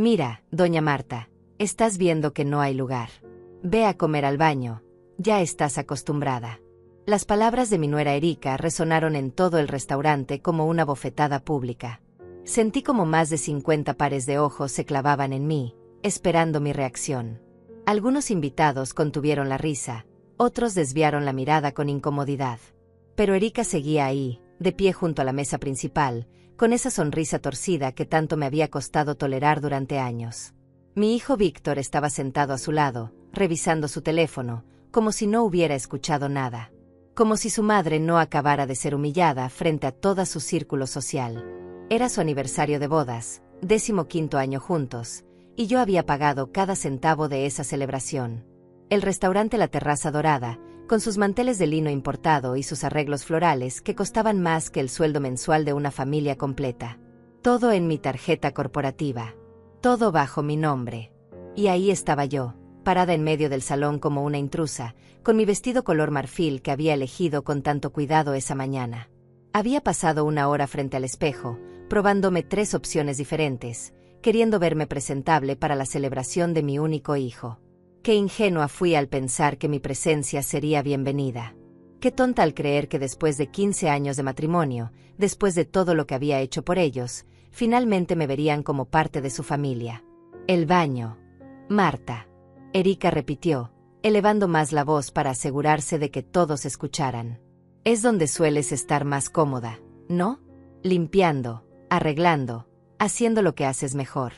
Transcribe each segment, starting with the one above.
Mira, doña Marta, estás viendo que no hay lugar. Ve a comer al baño, ya estás acostumbrada. Las palabras de mi nuera Erika resonaron en todo el restaurante como una bofetada pública. Sentí como más de 50 pares de ojos se clavaban en mí, esperando mi reacción. Algunos invitados contuvieron la risa, otros desviaron la mirada con incomodidad. Pero Erika seguía ahí, de pie junto a la mesa principal, con esa sonrisa torcida que tanto me había costado tolerar durante años. Mi hijo Víctor estaba sentado a su lado, revisando su teléfono, como si no hubiera escuchado nada. Como si su madre no acabara de ser humillada frente a todo su círculo social. Era su aniversario de bodas, 15º año juntos, y yo había pagado cada centavo de esa celebración. El restaurante La Terraza Dorada, con sus manteles de lino importado y sus arreglos florales que costaban más que el sueldo mensual de una familia completa. Todo en mi tarjeta corporativa. Todo bajo mi nombre. Y ahí estaba yo, parada en medio del salón como una intrusa, con mi vestido color marfil que había elegido con tanto cuidado esa mañana. Había pasado una hora frente al espejo, probándome 3 opciones diferentes, queriendo verme presentable para la celebración de mi único hijo. Qué ingenua fui al pensar que mi presencia sería bienvenida. Qué tonta al creer que después de 15 años de matrimonio, después de todo lo que había hecho por ellos, finalmente me verían como parte de su familia. El baño. Marta. Erika repitió, elevando más la voz para asegurarse de que todos escucharan. Es donde sueles estar más cómoda, ¿no? Limpiando, arreglando, haciendo lo que haces mejor.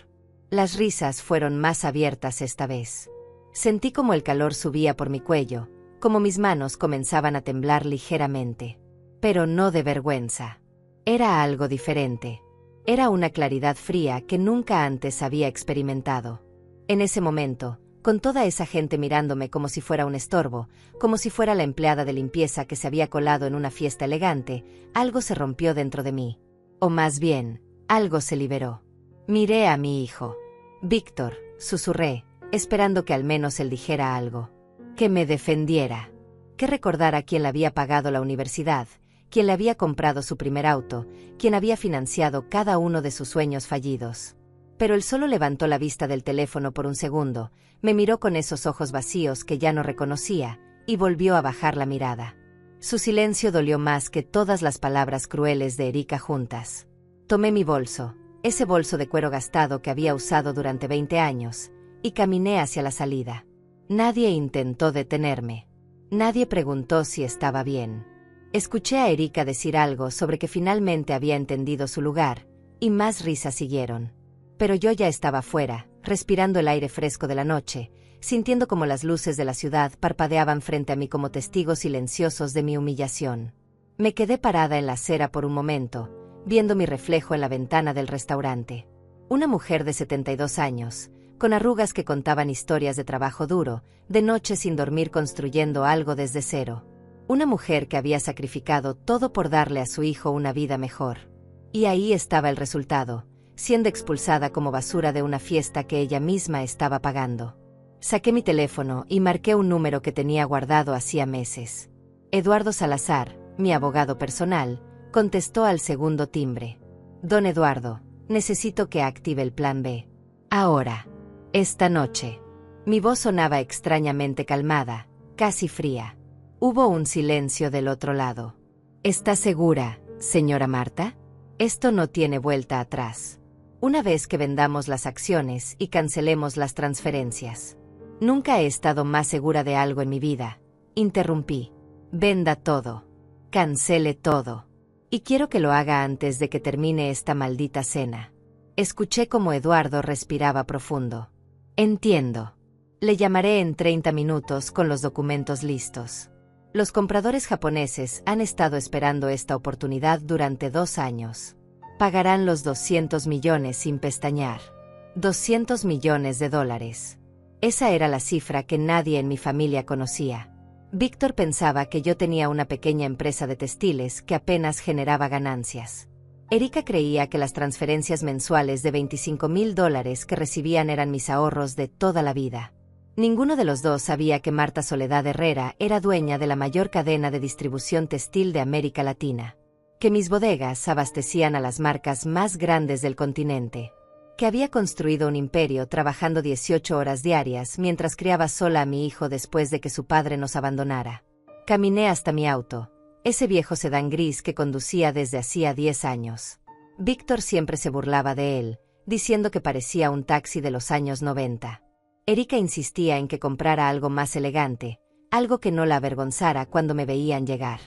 Las risas fueron más abiertas esta vez. Sentí como el calor subía por mi cuello, como mis manos comenzaban a temblar ligeramente. Pero no de vergüenza. Era algo diferente. Era una claridad fría que nunca antes había experimentado. En ese momento, con toda esa gente mirándome como si fuera un estorbo, como si fuera la empleada de limpieza que se había colado en una fiesta elegante, algo se rompió dentro de mí. O más bien, algo se liberó. Miré a mi hijo. Víctor, susurré, esperando que al menos él dijera algo. Que me defendiera. Que recordara quién le había pagado la universidad, quién le había comprado su primer auto, quién había financiado cada uno de sus sueños fallidos. Pero él solo levantó la vista del teléfono por un segundo, me miró con esos ojos vacíos que ya no reconocía, y volvió a bajar la mirada. Su silencio dolió más que todas las palabras crueles de Erika juntas. Tomé mi bolso, ese bolso de cuero gastado que había usado durante 20 años, y caminé hacia la salida. Nadie intentó detenerme. Nadie preguntó si estaba bien. Escuché a Erika decir algo sobre que finalmente había entendido su lugar, y más risas siguieron. Pero yo ya estaba fuera, respirando el aire fresco de la noche, sintiendo como las luces de la ciudad parpadeaban frente a mí como testigos silenciosos de mi humillación. Me quedé parada en la acera por un momento, viendo mi reflejo en la ventana del restaurante. Una mujer de 72 años, con arrugas que contaban historias de trabajo duro, de noche sin dormir construyendo algo desde cero. Una mujer que había sacrificado todo por darle a su hijo una vida mejor. Y ahí estaba el resultado, siendo expulsada como basura de una fiesta que ella misma estaba pagando. Saqué mi teléfono y marqué un número que tenía guardado hacía meses. Eduardo Salazar, mi abogado personal, contestó al segundo timbre. Don Eduardo, necesito que active el plan B. Ahora. Esta noche. Mi voz sonaba extrañamente calmada, casi fría. Hubo un silencio del otro lado. ¿Está segura, señora Marta? Esto no tiene vuelta atrás. Una vez que vendamos las acciones y cancelemos las transferencias. Nunca he estado más segura de algo en mi vida. Interrumpí. Venda todo. Cancele todo. Y quiero que lo haga antes de que termine esta maldita cena. Escuché como Eduardo respiraba profundo. Entiendo. Le llamaré en 30 minutos con los documentos listos. Los compradores japoneses han estado esperando esta oportunidad durante 2 años. Pagarán los 200 millones sin pestañear. 200 millones de dólares. Esa era la cifra que nadie en mi familia conocía. Víctor pensaba que yo tenía una pequeña empresa de textiles que apenas generaba ganancias. Erika creía que las transferencias mensuales de $25,000 que recibían eran mis ahorros de toda la vida. Ninguno de los dos sabía que Marta Soledad Herrera era dueña de la mayor cadena de distribución textil de América Latina. Que mis bodegas abastecían a las marcas más grandes del continente. que había construido un imperio trabajando 18 horas diarias mientras criaba sola a mi hijo después de que su padre nos abandonara. Caminé hasta mi auto, ese viejo sedán gris que conducía desde hacía 10 años. Víctor siempre se burlaba de él, diciendo que parecía un taxi de los años 90. Erika insistía en que comprara algo más elegante, algo que no la avergonzara cuando me veían llegar.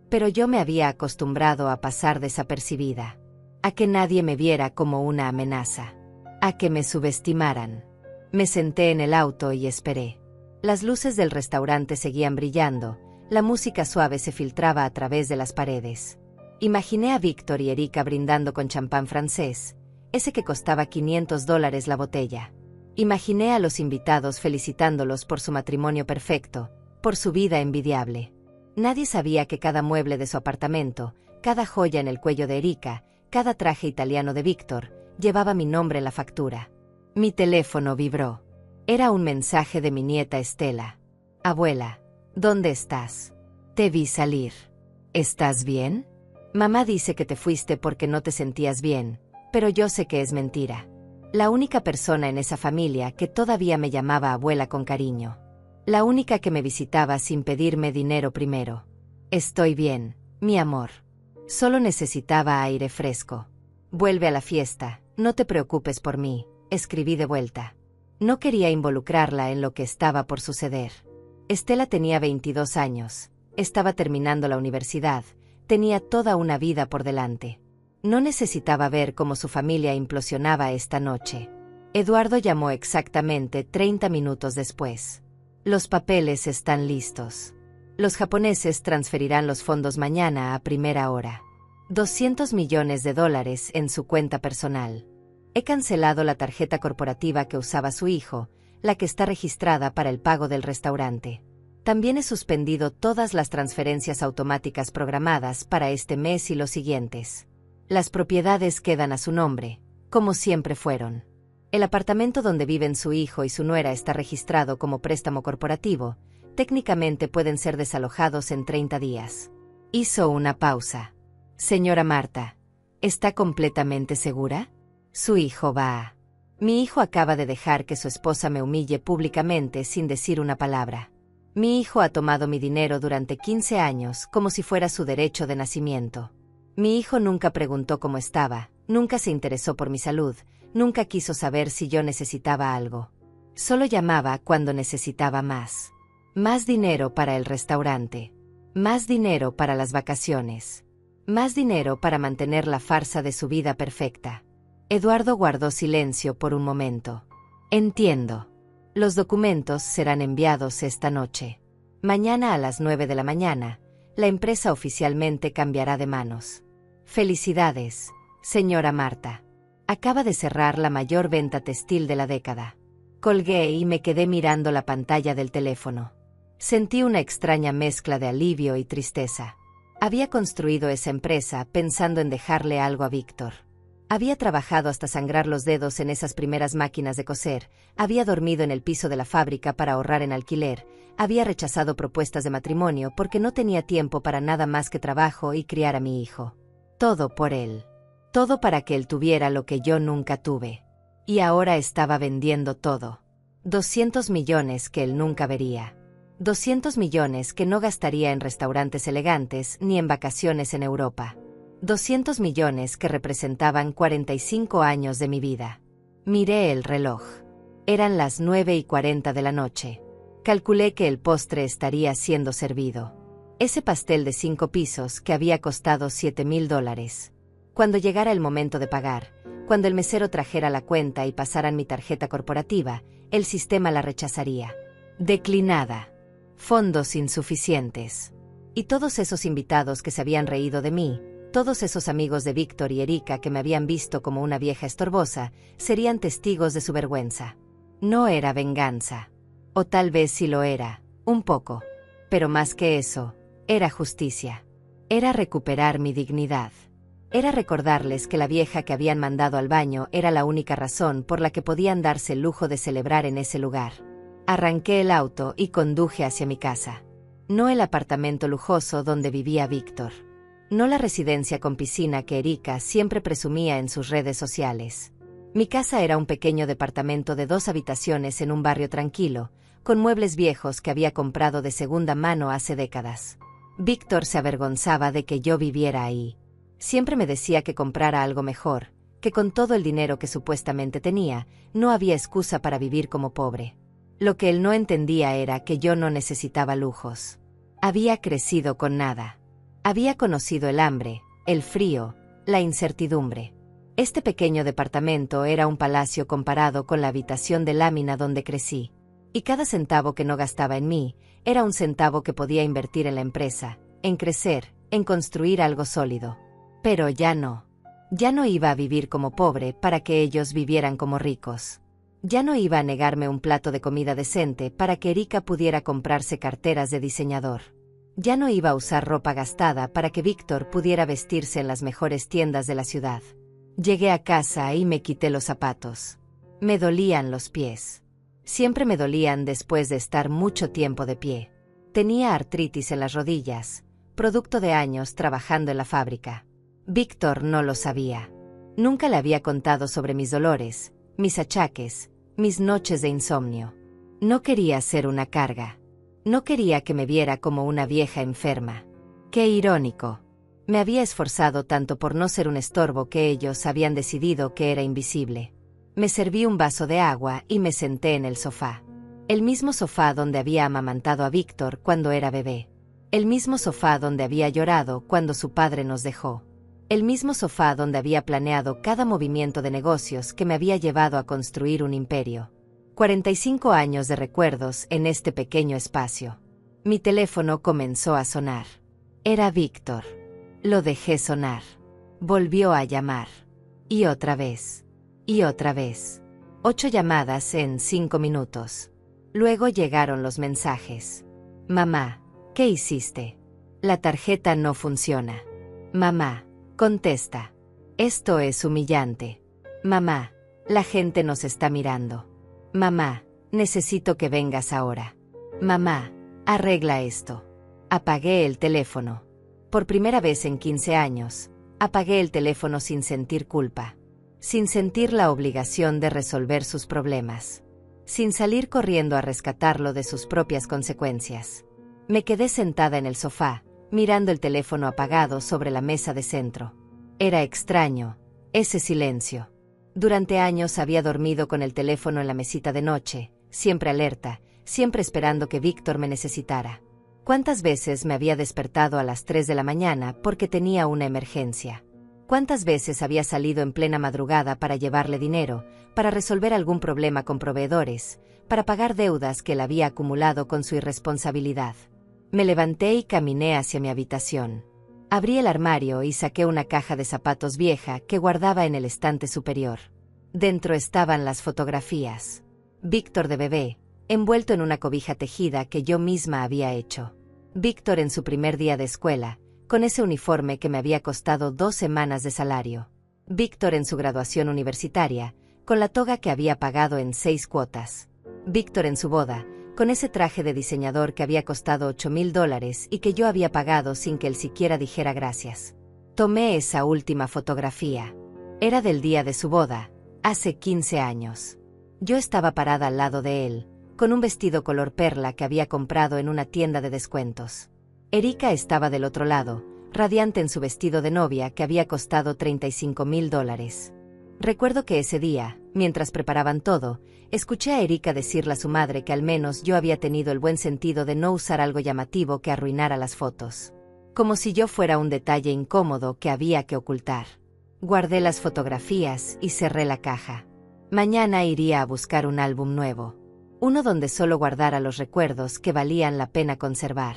Pero yo me había acostumbrado a pasar desapercibida, a que nadie me viera como una amenaza, a que me subestimaran. Me senté en el auto y esperé. Las luces del restaurante seguían brillando, la música suave se filtraba a través de las paredes. Imaginé a Víctor y Erika brindando con champán francés, ese que costaba $500 la botella. Imaginé a los invitados felicitándolos por su matrimonio perfecto, por su vida envidiable. Nadie sabía que cada mueble de su apartamento, cada joya en el cuello de Erika, cada traje italiano de Víctor, llevaba mi nombre en la factura. Mi teléfono vibró. Era un mensaje de mi nieta Estela. Abuela, ¿dónde estás? Te vi salir. ¿Estás bien? Mamá dice que te fuiste porque no te sentías bien, pero yo sé que es mentira. La única persona en esa familia que todavía me llamaba abuela con cariño. La única que me visitaba sin pedirme dinero primero. Estoy bien, mi amor. Solo necesitaba aire fresco. Vuelve a la fiesta, no te preocupes por mí, escribí de vuelta. No quería involucrarla en lo que estaba por suceder. Estela tenía 22 años, estaba terminando la universidad, tenía toda una vida por delante. No necesitaba ver cómo su familia implosionaba esta noche. Eduardo llamó exactamente 30 minutos después. Los papeles están listos. Los japoneses transferirán los fondos mañana a primera hora. $200 millones en su cuenta personal. He cancelado la tarjeta corporativa que usaba su hijo, la que está registrada para el pago del restaurante. También he suspendido todas las transferencias automáticas programadas para este mes y los siguientes. Las propiedades quedan a su nombre, como siempre fueron. El apartamento donde viven su hijo y su nuera está registrado como préstamo corporativo. Técnicamente pueden ser desalojados en 30 días. Hizo una pausa. Señora Marta, ¿está completamente segura? Su hijo va a... Mi hijo acaba de dejar que su esposa me humille públicamente sin decir una palabra. Mi hijo ha tomado mi dinero durante 15 años como si fuera su derecho de nacimiento. Mi hijo nunca preguntó cómo estaba, nunca se interesó por mi salud, nunca quiso saber si yo necesitaba algo. Solo llamaba cuando necesitaba más. Más dinero para el restaurante. Más dinero para las vacaciones. Más dinero para mantener la farsa de su vida perfecta. Eduardo guardó silencio por un momento. Entiendo. Los documentos serán enviados esta noche. Mañana a las 9 de la mañana, la empresa oficialmente cambiará de manos. Felicidades, señora Marta. Acaba de cerrar la mayor venta textil de la década. Colgué y me quedé mirando la pantalla del teléfono. Sentí una extraña mezcla de alivio y tristeza. Había construido esa empresa pensando en dejarle algo a Víctor. Había trabajado hasta sangrar los dedos en esas primeras máquinas de coser, había dormido en el piso de la fábrica para ahorrar en alquiler, había rechazado propuestas de matrimonio porque no tenía tiempo para nada más que trabajo y criar a mi hijo. Todo por él. Todo para que él tuviera lo que yo nunca tuve. Y ahora estaba vendiendo todo. 200 millones que él nunca vería. 200 millones que no gastaría en restaurantes elegantes ni en vacaciones en Europa. 200 millones que representaban 45 años de mi vida. Miré el reloj. Eran las 9:40 de la noche. Calculé que el postre estaría siendo servido. Ese pastel de 5 pisos que había costado $7,000. Cuando llegara el momento de pagar, cuando el mesero trajera la cuenta y pasaran mi tarjeta corporativa, el sistema la rechazaría. Declinada. Fondos insuficientes. Y todos esos invitados que se habían reído de mí, todos esos amigos de Víctor y Erika que me habían visto como una vieja estorbosa, serían testigos de su vergüenza. No era venganza. O tal vez sí lo era, un poco. Pero más que eso, era justicia. Era recuperar mi dignidad. Era recordarles que la vieja que habían mandado al baño era la única razón por la que podían darse el lujo de celebrar en ese lugar. Arranqué el auto y conduje hacia mi casa. No el apartamento lujoso donde vivía Víctor. No la residencia con piscina que Erika siempre presumía en sus redes sociales. Mi casa era un pequeño departamento de 2 habitaciones en un barrio tranquilo, con muebles viejos que había comprado de segunda mano hace décadas. Víctor se avergonzaba de que yo viviera ahí. Siempre me decía que comprara algo mejor, que con todo el dinero que supuestamente tenía, no había excusa para vivir como pobre. Lo que él no entendía era que yo no necesitaba lujos. Había crecido con nada. Había conocido el hambre, el frío, la incertidumbre. Este pequeño departamento era un palacio comparado con la habitación de lámina donde crecí. Y cada centavo que no gastaba en mí, era un centavo que podía invertir en la empresa, en crecer, en construir algo sólido. Pero ya no. Ya no iba a vivir como pobre para que ellos vivieran como ricos. Ya no iba a negarme un plato de comida decente para que Erika pudiera comprarse carteras de diseñador. Ya no iba a usar ropa gastada para que Víctor pudiera vestirse en las mejores tiendas de la ciudad. Llegué a casa y me quité los zapatos. Me dolían los pies. Siempre me dolían después de estar mucho tiempo de pie. Tenía artritis en las rodillas, producto de años trabajando en la fábrica. Víctor no lo sabía. Nunca le había contado sobre mis dolores, mis achaques, mis noches de insomnio. No quería ser una carga. No quería que me viera como una vieja enferma. Qué irónico. Me había esforzado tanto por no ser un estorbo que ellos habían decidido que era invisible. Me serví un vaso de agua y me senté en el sofá. El mismo sofá donde había amamantado a Víctor cuando era bebé. El mismo sofá donde había llorado cuando su padre nos dejó. El mismo sofá donde había planeado cada movimiento de negocios que me había llevado a construir un imperio. 45 años de recuerdos en este pequeño espacio. Mi teléfono comenzó a sonar. Era Víctor. Lo dejé sonar. Volvió a llamar. Y otra vez. Y otra vez. 8 llamadas en 5 minutos. Luego llegaron los mensajes. Mamá, ¿qué hiciste? La tarjeta no funciona. Mamá, contesta. Esto es humillante. Mamá, la gente nos está mirando. Mamá, necesito que vengas ahora. Mamá, arregla esto. Apagué el teléfono. Por primera vez en 15 años, apagué el teléfono sin sentir culpa. Sin sentir la obligación de resolver sus problemas. Sin salir corriendo a rescatarlo de sus propias consecuencias. Me quedé sentada en el sofá, mirando el teléfono apagado sobre la mesa de centro. Era extraño, ese silencio. Durante años había dormido con el teléfono en la mesita de noche, siempre alerta, siempre esperando que Víctor me necesitara. ¿Cuántas veces me había despertado a las 3 de la mañana porque tenía una emergencia? ¿Cuántas veces había salido en plena madrugada para llevarle dinero, para resolver algún problema con proveedores, para pagar deudas que él había acumulado con su irresponsabilidad? Me levanté y caminé hacia mi habitación. Abrí el armario y saqué una caja de zapatos vieja que guardaba en el estante superior. Dentro estaban las fotografías. Víctor de bebé, envuelto en una cobija tejida que yo misma había hecho. Víctor en su primer día de escuela, con ese uniforme que me había costado 2 semanas de salario. Víctor en su graduación universitaria, con la toga que había pagado en 6 cuotas. Víctor en su boda, con ese traje de diseñador que había costado $8,000 y que yo había pagado sin que él siquiera dijera gracias. Tomé esa última fotografía. Era del día de su boda, hace 15 años. Yo estaba parada al lado de él, con un vestido color perla que había comprado en una tienda de descuentos. Erika estaba del otro lado, radiante en su vestido de novia que había costado $35,000. Recuerdo que ese día, mientras preparaban todo, escuché a Erika decirle a su madre que al menos yo había tenido el buen sentido de no usar algo llamativo que arruinara las fotos. Como si yo fuera un detalle incómodo que había que ocultar. Guardé las fotografías y cerré la caja. Mañana iría a buscar un álbum nuevo. Uno donde solo guardara los recuerdos que valían la pena conservar.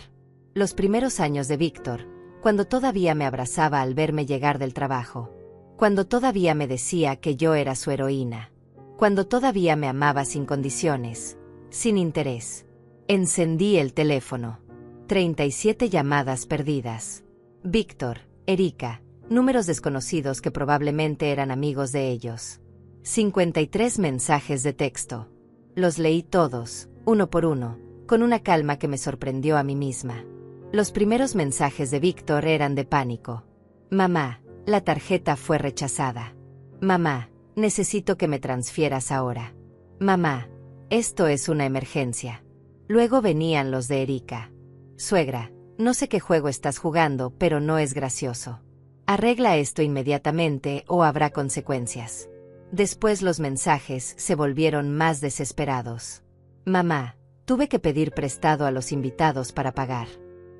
Los primeros años de Víctor, cuando todavía me abrazaba al verme llegar del trabajo. Cuando todavía me decía que yo era su heroína. Cuando todavía me amaba sin condiciones, sin interés. Encendí el teléfono. 37 llamadas perdidas. Víctor, Erika, números desconocidos que probablemente eran amigos de ellos. 53 mensajes de texto. Los leí todos, uno por uno, con una calma que me sorprendió a mí misma. Los primeros mensajes de Víctor eran de pánico. Mamá, la tarjeta fue rechazada. Mamá, Necesito que me transfieras ahora. Mamá, esto es una emergencia. Luego venían los de Erika. Suegra, no sé qué juego estás jugando, pero no es gracioso. Arregla esto inmediatamente o habrá consecuencias. Después los mensajes se volvieron más desesperados. Mamá, tuve que pedir prestado a los invitados para pagar.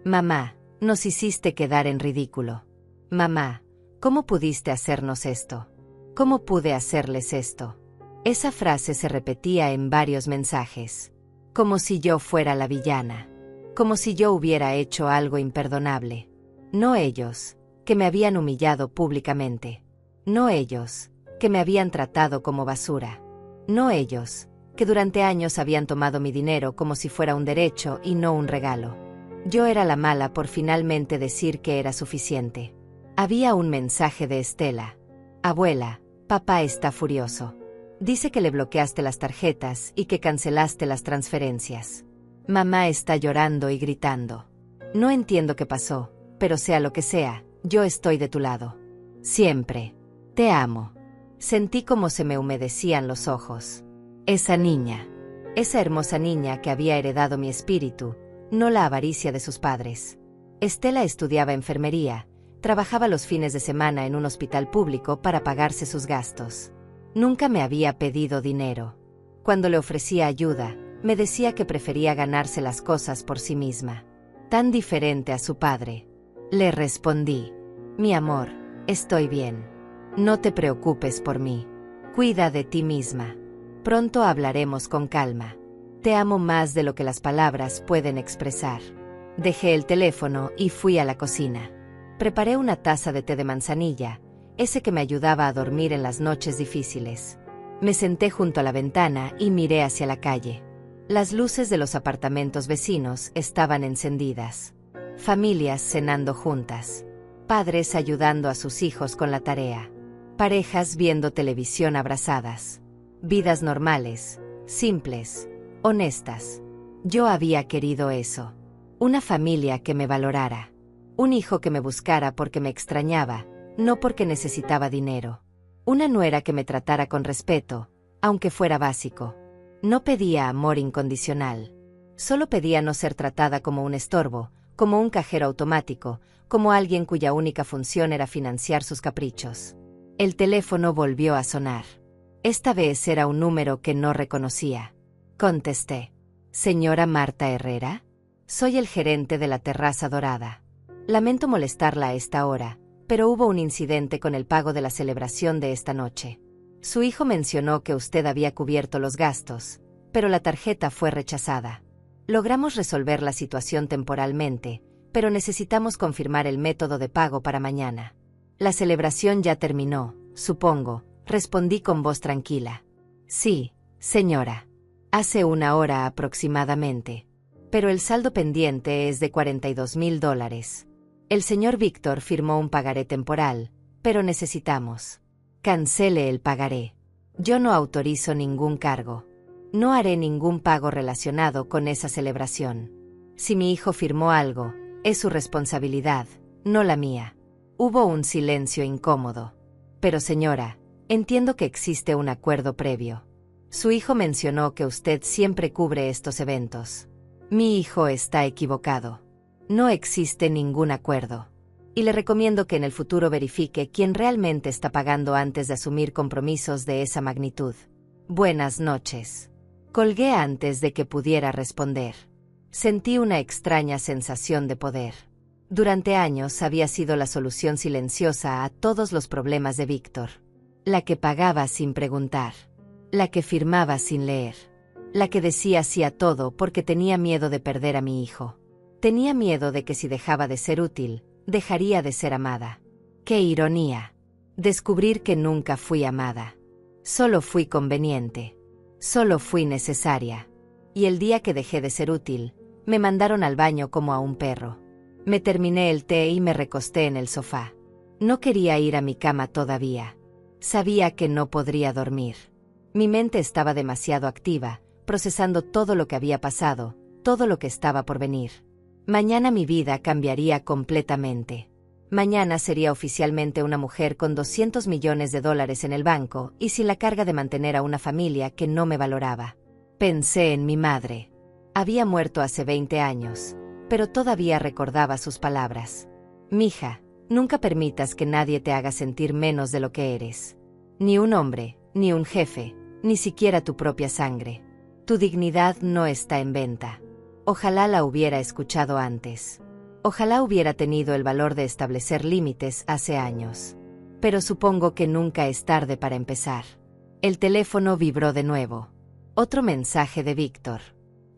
Mamá, nos hiciste quedar en ridículo. Mamá, ¿cómo pudiste hacernos esto? ¿Cómo pude hacerles esto? Esa frase se repetía en varios mensajes. Como si yo fuera la villana. Como si yo hubiera hecho algo imperdonable. No ellos, que me habían humillado públicamente. No ellos, que me habían tratado como basura. No ellos, que durante años habían tomado mi dinero como si fuera un derecho y no un regalo. Yo era la mala por finalmente decir que era suficiente. Había un mensaje de Estela. Abuela, papá está furioso. Dice que le bloqueaste las tarjetas y que cancelaste las transferencias. Mamá está llorando y gritando. No entiendo qué pasó, pero sea lo que sea, yo estoy de tu lado. Siempre. Te amo. Sentí como se me humedecían los ojos. Esa niña. Esa hermosa niña que había heredado mi espíritu, no la avaricia de sus padres. Estela estudiaba enfermería, trabajaba los fines de semana en un hospital público para pagarse sus gastos. Nunca me había pedido dinero. Cuando le ofrecía ayuda, me decía que prefería ganarse las cosas por sí misma. Tan diferente a su padre. Le respondí: mi amor, estoy bien. No te preocupes por mí. Cuida de ti misma. Pronto hablaremos con calma. Te amo más de lo que las palabras pueden expresar. Dejé el teléfono y fui a la cocina. Preparé una taza de té de manzanilla, ese que me ayudaba a dormir en las noches difíciles. Me senté junto a la ventana y miré hacia la calle. Las luces de los apartamentos vecinos estaban encendidas. Familias cenando juntas. Padres ayudando a sus hijos con la tarea. Parejas viendo televisión abrazadas. Vidas normales, simples, honestas. Yo había querido eso. Una familia que me valorara. Un hijo que me buscara porque me extrañaba, no porque necesitaba dinero. Una nuera que me tratara con respeto, aunque fuera básico. No pedía amor incondicional. Solo pedía no ser tratada como un estorbo, como un cajero automático, como alguien cuya única función era financiar sus caprichos. El teléfono volvió a sonar. Esta vez era un número que no reconocía. Contesté. ¿Señora Marta Herrera? Soy el gerente de la Terraza Dorada. Lamento molestarla a esta hora, pero hubo un incidente con el pago de la celebración de esta noche. Su hijo mencionó que usted había cubierto los gastos, pero la tarjeta fue rechazada. Logramos resolver la situación temporalmente, pero necesitamos confirmar el método de pago para mañana. La celebración ya terminó, supongo, respondí con voz tranquila. Sí, señora. Hace una hora aproximadamente. Pero el saldo pendiente es de $42,000. El señor Víctor firmó un pagaré temporal, pero necesitamos. Cancele el pagaré. Yo no autorizo ningún cargo. No haré ningún pago relacionado con esa celebración. Si mi hijo firmó algo, es su responsabilidad, no la mía. Hubo un silencio incómodo. Pero señora, entiendo que existe un acuerdo previo. Su hijo mencionó que usted siempre cubre estos eventos. Mi hijo está equivocado. No existe ningún acuerdo. Y le recomiendo que en el futuro verifique quién realmente está pagando antes de asumir compromisos de esa magnitud. Buenas noches. Colgué antes de que pudiera responder. Sentí una extraña sensación de poder. Durante años había sido la solución silenciosa a todos los problemas de Víctor. La que pagaba sin preguntar. La que firmaba sin leer. La que decía sí a todo porque tenía miedo de perder a mi hijo. Tenía miedo de que si dejaba de ser útil, dejaría de ser amada. ¡Qué ironía! Descubrir que nunca fui amada. Solo fui conveniente. Solo fui necesaria. Y el día que dejé de ser útil, me mandaron al baño como a un perro. Me terminé el té y me recosté en el sofá. No quería ir a mi cama todavía. Sabía que no podría dormir. Mi mente estaba demasiado activa, procesando todo lo que había pasado, todo lo que estaba por venir. Mañana mi vida cambiaría completamente. Mañana sería oficialmente una mujer con $200 millones en el banco y sin la carga de mantener a una familia que no me valoraba. Pensé en mi madre. Había muerto hace 20 años, pero todavía recordaba sus palabras. Mija, nunca permitas que nadie te haga sentir menos de lo que eres. Ni un hombre, ni un jefe, ni siquiera tu propia sangre. Tu dignidad no está en venta. Ojalá la hubiera escuchado antes. Ojalá hubiera tenido el valor de establecer límites hace años. Pero supongo que nunca es tarde para empezar. El teléfono vibró de nuevo. Otro mensaje de Víctor.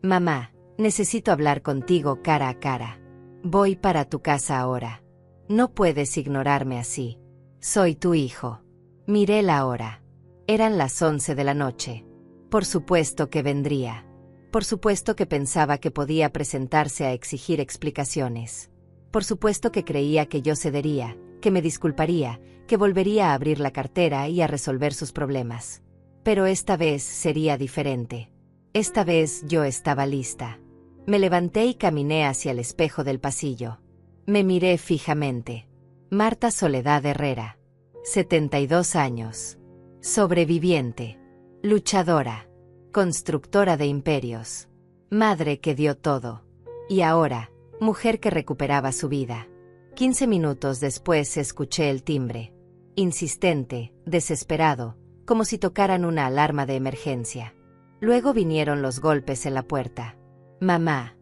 Mamá, necesito hablar contigo cara a cara. Voy para tu casa ahora. No puedes ignorarme así. Soy tu hijo. Miré la hora. Eran las 11 de la noche. Por supuesto que vendría. Por supuesto que pensaba que podía presentarse a exigir explicaciones. Por supuesto que creía que yo cedería, que me disculparía, que volvería a abrir la cartera y a resolver sus problemas. Pero esta vez sería diferente. Esta vez yo estaba lista. Me levanté y caminé hacia el espejo del pasillo. Me miré fijamente. Marta Soledad Herrera. 72 años. Sobreviviente. Luchadora. Constructora de imperios. Madre que dio todo. Y ahora, mujer que recuperaba su vida. 15 minutos después escuché el timbre. Insistente, desesperado, como si tocaran una alarma de emergencia. Luego vinieron los golpes en la puerta. Mamá.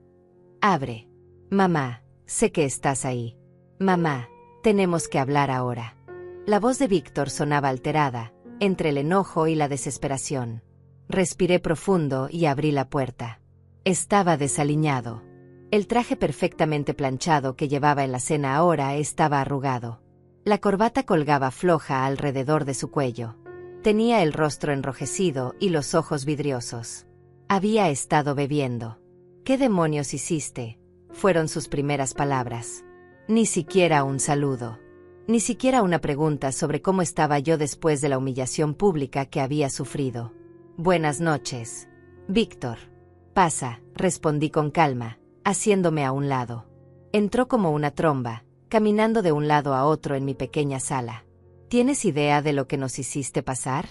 Abre. Mamá, sé que estás ahí. Mamá, tenemos que hablar ahora. La voz de Víctor sonaba alterada, entre el enojo y la desesperación. Respiré profundo y abrí la puerta. Estaba desaliñado. El traje perfectamente planchado que llevaba en la cena ahora estaba arrugado. La corbata colgaba floja alrededor de su cuello. Tenía el rostro enrojecido y los ojos vidriosos. Había estado bebiendo. ¿Qué demonios hiciste?, fueron sus primeras palabras. Ni siquiera un saludo. Ni siquiera una pregunta sobre cómo estaba yo después de la humillación pública que había sufrido. Buenas noches, Víctor. Pasa, respondí con calma, haciéndome a un lado. Entró como una tromba, caminando de un lado a otro en mi pequeña sala. ¿Tienes idea de lo que nos hiciste pasar?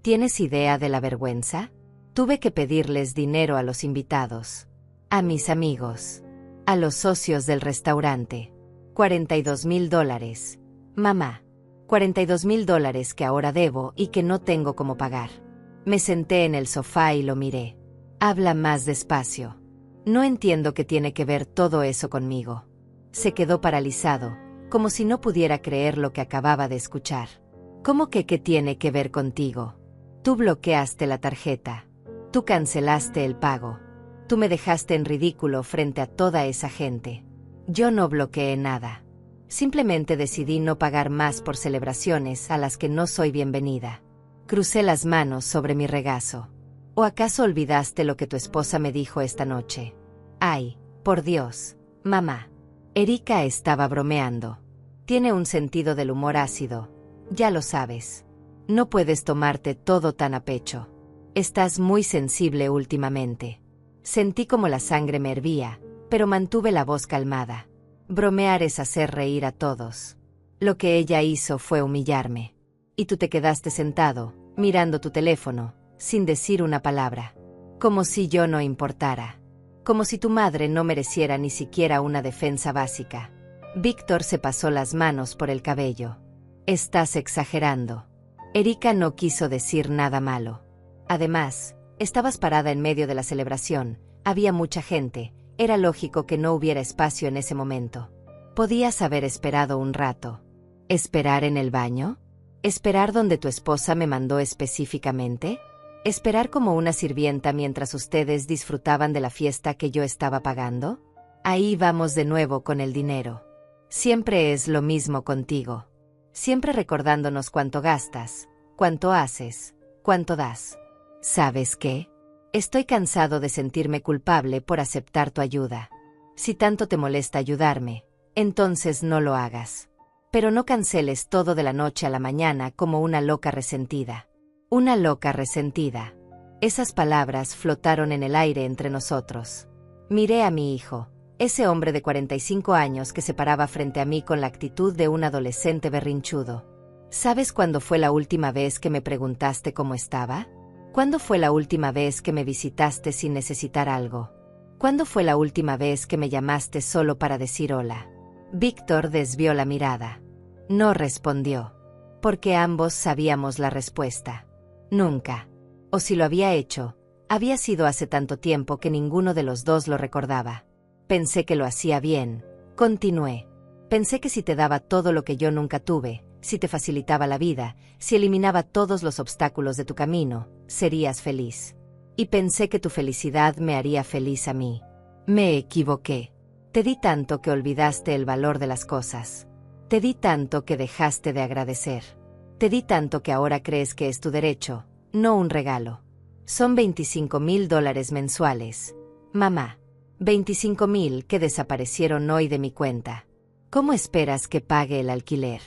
¿Tienes idea de la vergüenza? Tuve que pedirles dinero a los invitados, a mis amigos, a los socios del restaurante. $42,000. Mamá. $42,000 que ahora debo y que no tengo cómo pagar. Me senté en el sofá y lo miré. Habla más despacio. No entiendo qué tiene que ver todo eso conmigo. Se quedó paralizado, como si no pudiera creer lo que acababa de escuchar. ¿Cómo que qué tiene que ver contigo? Tú bloqueaste la tarjeta. Tú cancelaste el pago. Tú me dejaste en ridículo frente a toda esa gente. Yo no bloqueé nada. Simplemente decidí no pagar más por celebraciones a las que no soy bienvenida. Crucé las manos sobre mi regazo. ¿O acaso olvidaste lo que tu esposa me dijo esta noche? Ay, por Dios, mamá. Erika estaba bromeando. Tiene un sentido del humor ácido. Ya lo sabes. No puedes tomarte todo tan a pecho. Estás muy sensible últimamente. Sentí como la sangre me hervía, pero mantuve la voz calmada. Bromear es hacer reír a todos. Lo que ella hizo fue humillarme. Y tú te quedaste sentado, mirando tu teléfono, sin decir una palabra. Como si yo no importara. Como si tu madre no mereciera ni siquiera una defensa básica. Víctor se pasó las manos por el cabello. Estás exagerando. Erika no quiso decir nada malo. Además, estabas parada en medio de la celebración, había mucha gente, era lógico que no hubiera espacio en ese momento. Podías haber esperado un rato. ¿Esperar en el baño? ¿Esperar donde tu esposa me mandó específicamente? ¿Esperar como una sirvienta mientras ustedes disfrutaban de la fiesta que yo estaba pagando? Ahí vamos de nuevo con el dinero. Siempre es lo mismo contigo. Siempre recordándonos cuánto gastas, cuánto haces, cuánto das. ¿Sabes qué? Estoy cansado de sentirme culpable por aceptar tu ayuda. Si tanto te molesta ayudarme, entonces no lo hagas. Pero no canceles todo de la noche a la mañana como una loca resentida. Una loca resentida. Esas palabras flotaron en el aire entre nosotros. Miré a mi hijo, Ese hombre de 45 años que se paraba frente a mí con la actitud de un adolescente berrinchudo. ¿Sabes cuándo fue la última vez que me preguntaste cómo estaba? ¿Cuándo fue la última vez que me visitaste sin necesitar algo? ¿Cuándo fue la última vez que me llamaste solo para decir hola? Víctor desvió la mirada. No respondió. Porque ambos sabíamos la respuesta. Nunca. O si lo había hecho, había sido hace tanto tiempo que ninguno de los dos lo recordaba. Pensé que lo hacía bien. Continué. Pensé que si te daba todo lo que yo nunca tuve, si te facilitaba la vida, si eliminaba todos los obstáculos de tu camino, serías feliz. Y pensé que tu felicidad me haría feliz a mí. Me equivoqué. Te di tanto que olvidaste el valor de las cosas. Te di tanto que dejaste de agradecer. Te di tanto que ahora crees que es tu derecho, no un regalo. Son $25,000 mensuales. Mamá. 25,000 que desaparecieron hoy de mi cuenta. ¿Cómo esperas que pague el alquiler?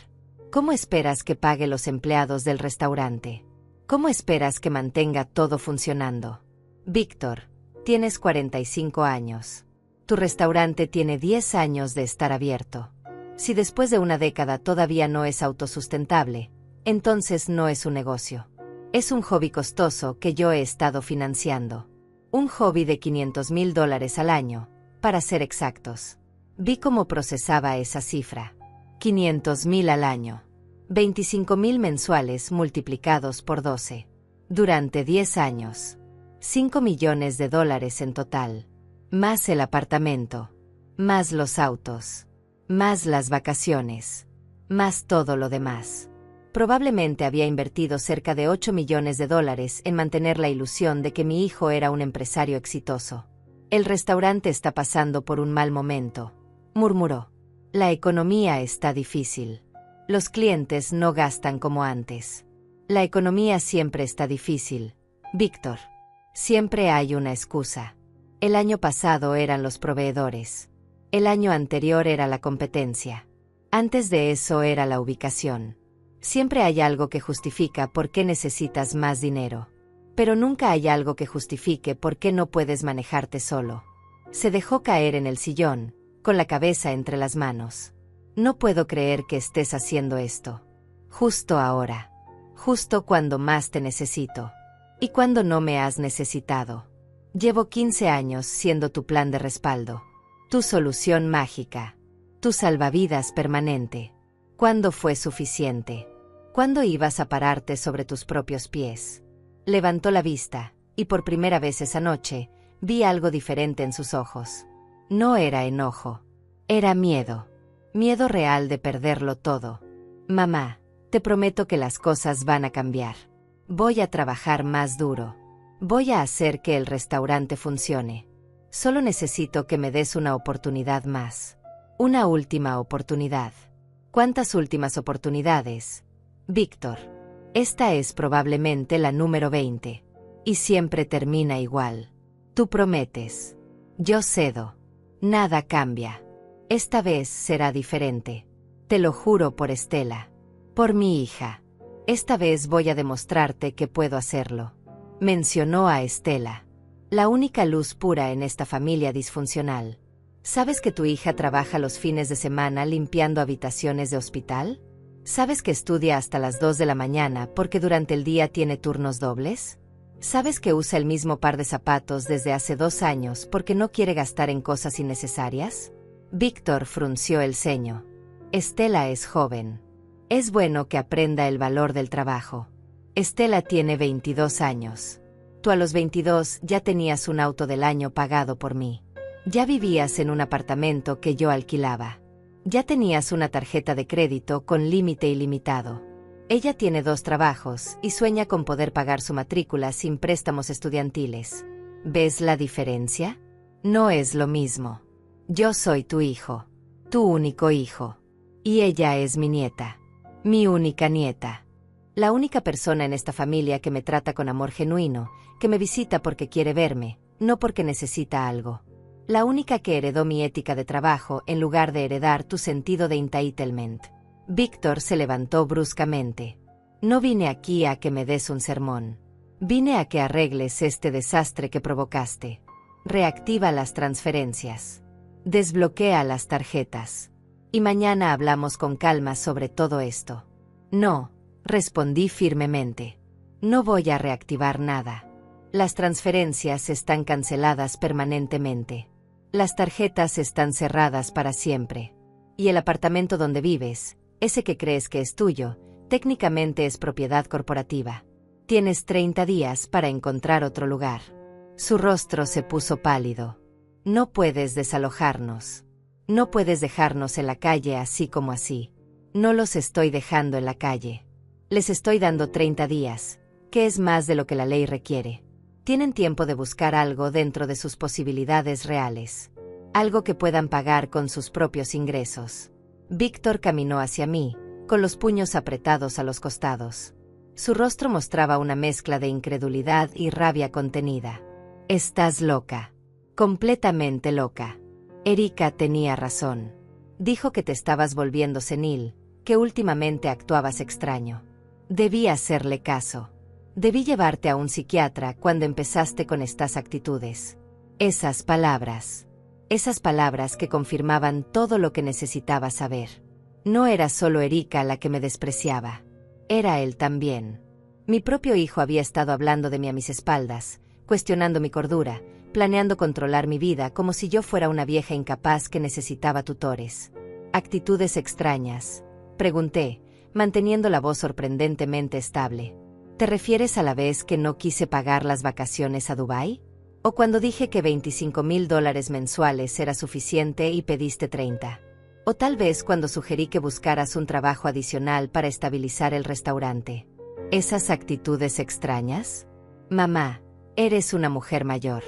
¿Cómo esperas que pague los empleados del restaurante? ¿Cómo esperas que mantenga todo funcionando? Víctor, tienes 45 años. Tu restaurante tiene 10 años de estar abierto. Si después de una década todavía no es autosustentable, entonces no es un negocio. Es un hobby costoso que yo he estado financiando. Un hobby de $500,000 al año, para ser exactos. Vi cómo procesaba esa cifra. 500,000 al año. 25,000 mensuales multiplicados por 12. Durante 10 años. $5 millones en total. Más el apartamento. Más los autos. Más las vacaciones. Más todo lo demás. Probablemente había invertido cerca de $8 millones en mantener la ilusión de que mi hijo era un empresario exitoso. El restaurante está pasando por un mal momento, murmuró. La economía está difícil. Los clientes no gastan como antes. La economía siempre está difícil, Víctor. Siempre hay una excusa. El año pasado eran los proveedores. El año anterior era la competencia. Antes de eso era la ubicación. Siempre hay algo que justifica por qué necesitas más dinero. Pero nunca hay algo que justifique por qué no puedes manejarte solo. Se dejó caer en el sillón, con la cabeza entre las manos. No puedo creer que estés haciendo esto. Justo ahora. Justo cuando más te necesito. Y cuando no me has necesitado. Llevo 15 años siendo tu plan de respaldo. Tu solución mágica. Tu salvavidas permanente. ¿Cuándo fue suficiente? ¿Cuándo ibas a pararte sobre tus propios pies? Levantó la vista, y por primera vez esa noche, vi algo diferente en sus ojos. No era enojo. Era miedo. Miedo real de perderlo todo. Mamá, te prometo que las cosas van a cambiar. Voy a trabajar más duro. Voy a hacer que el restaurante funcione. Solo necesito que me des una oportunidad más. Una última oportunidad. ¿Cuántas últimas oportunidades? Víctor. Esta es probablemente la número 20. Y siempre termina igual. Tú prometes. Yo cedo. Nada cambia. Esta vez será diferente. Te lo juro por Estela. Por mi hija. Esta vez voy a demostrarte que puedo hacerlo. Mencionó a Estela. La única luz pura en esta familia disfuncional. ¿Sabes que tu hija trabaja los fines de semana limpiando habitaciones de hospital? ¿Sabes que estudia hasta las 2 de la mañana porque durante el día tiene turnos dobles? ¿Sabes que usa el mismo par de zapatos desde hace 2 años porque no quiere gastar en cosas innecesarias? Víctor frunció el ceño. Estela es joven. Es bueno que aprenda el valor del trabajo. Estela tiene 22 años. Tú a los 22 ya tenías un auto del año pagado por mí. Ya vivías en un apartamento que yo alquilaba. Ya tenías una tarjeta de crédito con límite ilimitado. Ella tiene 2 trabajos y sueña con poder pagar su matrícula sin préstamos estudiantiles. ¿Ves la diferencia? No es lo mismo. Yo soy tu hijo. Tu único hijo. Y ella es mi nieta. Mi única nieta. La única persona en esta familia que me trata con amor genuino, que me visita porque quiere verme, no porque necesita algo. La única que heredó mi ética de trabajo en lugar de heredar tu sentido de entitlement. Víctor se levantó bruscamente. No vine aquí a que me des un sermón. Vine a que arregles este desastre que provocaste. Reactiva las transferencias. Desbloquea las tarjetas. Y mañana hablamos con calma sobre todo esto. No, respondí firmemente. No voy a reactivar nada. Las transferencias están canceladas permanentemente. Las tarjetas están cerradas para siempre. Y el apartamento donde vives, ese que crees que es tuyo, técnicamente es propiedad corporativa. Tienes 30 días para encontrar otro lugar. Su rostro se puso pálido. No puedes desalojarnos. No puedes dejarnos en la calle así como así. No los estoy dejando en la calle. Les estoy dando 30 días, que es más de lo que la ley requiere. Tienen tiempo de buscar algo dentro de sus posibilidades reales. Algo que puedan pagar con sus propios ingresos. Víctor caminó hacia mí, con los puños apretados a los costados. Su rostro mostraba una mezcla de incredulidad y rabia contenida. Estás loca. Completamente loca. Erika tenía razón. Dijo que te estabas volviendo senil, que últimamente actuabas extraño. Debí hacerle caso. Debí llevarte a un psiquiatra cuando empezaste con estas actitudes. Esas palabras que confirmaban todo lo que necesitaba saber. No era solo Erika la que me despreciaba. Era él también. Mi propio hijo había estado hablando de mí a mis espaldas, cuestionando mi cordura, planeando controlar mi vida como si yo fuera una vieja incapaz que necesitaba tutores. ¿Actitudes extrañas?, pregunté, manteniendo la voz sorprendentemente estable. ¿Te refieres a la vez que no quise pagar las vacaciones a Dubái? ¿O cuando dije que $25,000 mensuales era suficiente y pediste 30? ¿O tal vez cuando sugerí que buscaras un trabajo adicional para estabilizar el restaurante? ¿Esas actitudes extrañas? Mamá, eres una mujer mayor.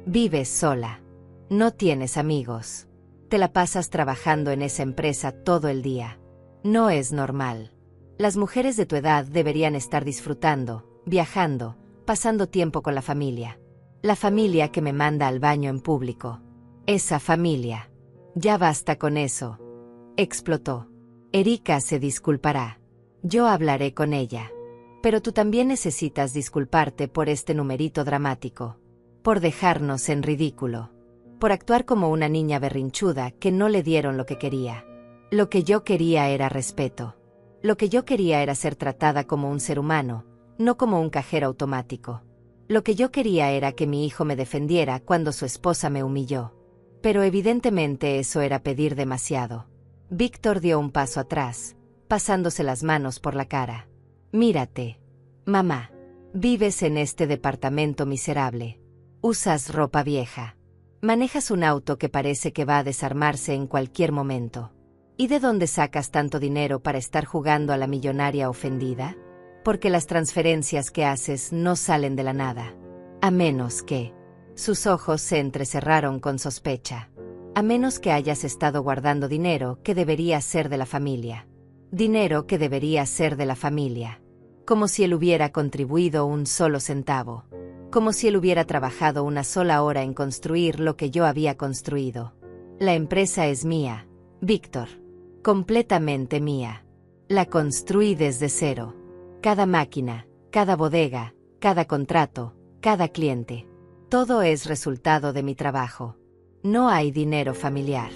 Vives sola. No tienes amigos. Te la pasas trabajando en esa empresa todo el día. No es normal. Las mujeres de tu edad deberían estar disfrutando, viajando, pasando tiempo con la familia. La familia que me manda al baño en público. Esa familia. Ya basta con eso. Explotó. Erika se disculpará. Yo hablaré con ella. Pero tú también necesitas disculparte por este numerito dramático. Por dejarnos en ridículo. Por actuar como una niña berrinchuda que no le dieron lo que quería. Lo que yo quería era respeto. Lo que yo quería era ser tratada como un ser humano, no como un cajero automático. Lo que yo quería era que mi hijo me defendiera cuando su esposa me humilló. Pero evidentemente eso era pedir demasiado. Víctor dio un paso atrás, pasándose las manos por la cara. Mírate. Mamá. Vives en este departamento miserable. Usas ropa vieja. Manejas un auto que parece que va a desarmarse en cualquier momento. ¿Y de dónde sacas tanto dinero para estar jugando a la millonaria ofendida? Porque las transferencias que haces no salen de la nada. A menos que... Sus ojos se entrecerraron con sospecha. A menos que hayas estado guardando dinero que debería ser de la familia. Dinero que debería ser de la familia. Como si él hubiera contribuido un solo centavo. Como si él hubiera trabajado una sola hora en construir lo que yo había construido. La empresa es mía, Víctor. Completamente mía. La construí desde cero. Cada máquina, cada bodega, cada contrato, cada cliente. Todo es resultado de mi trabajo. No hay dinero familiar.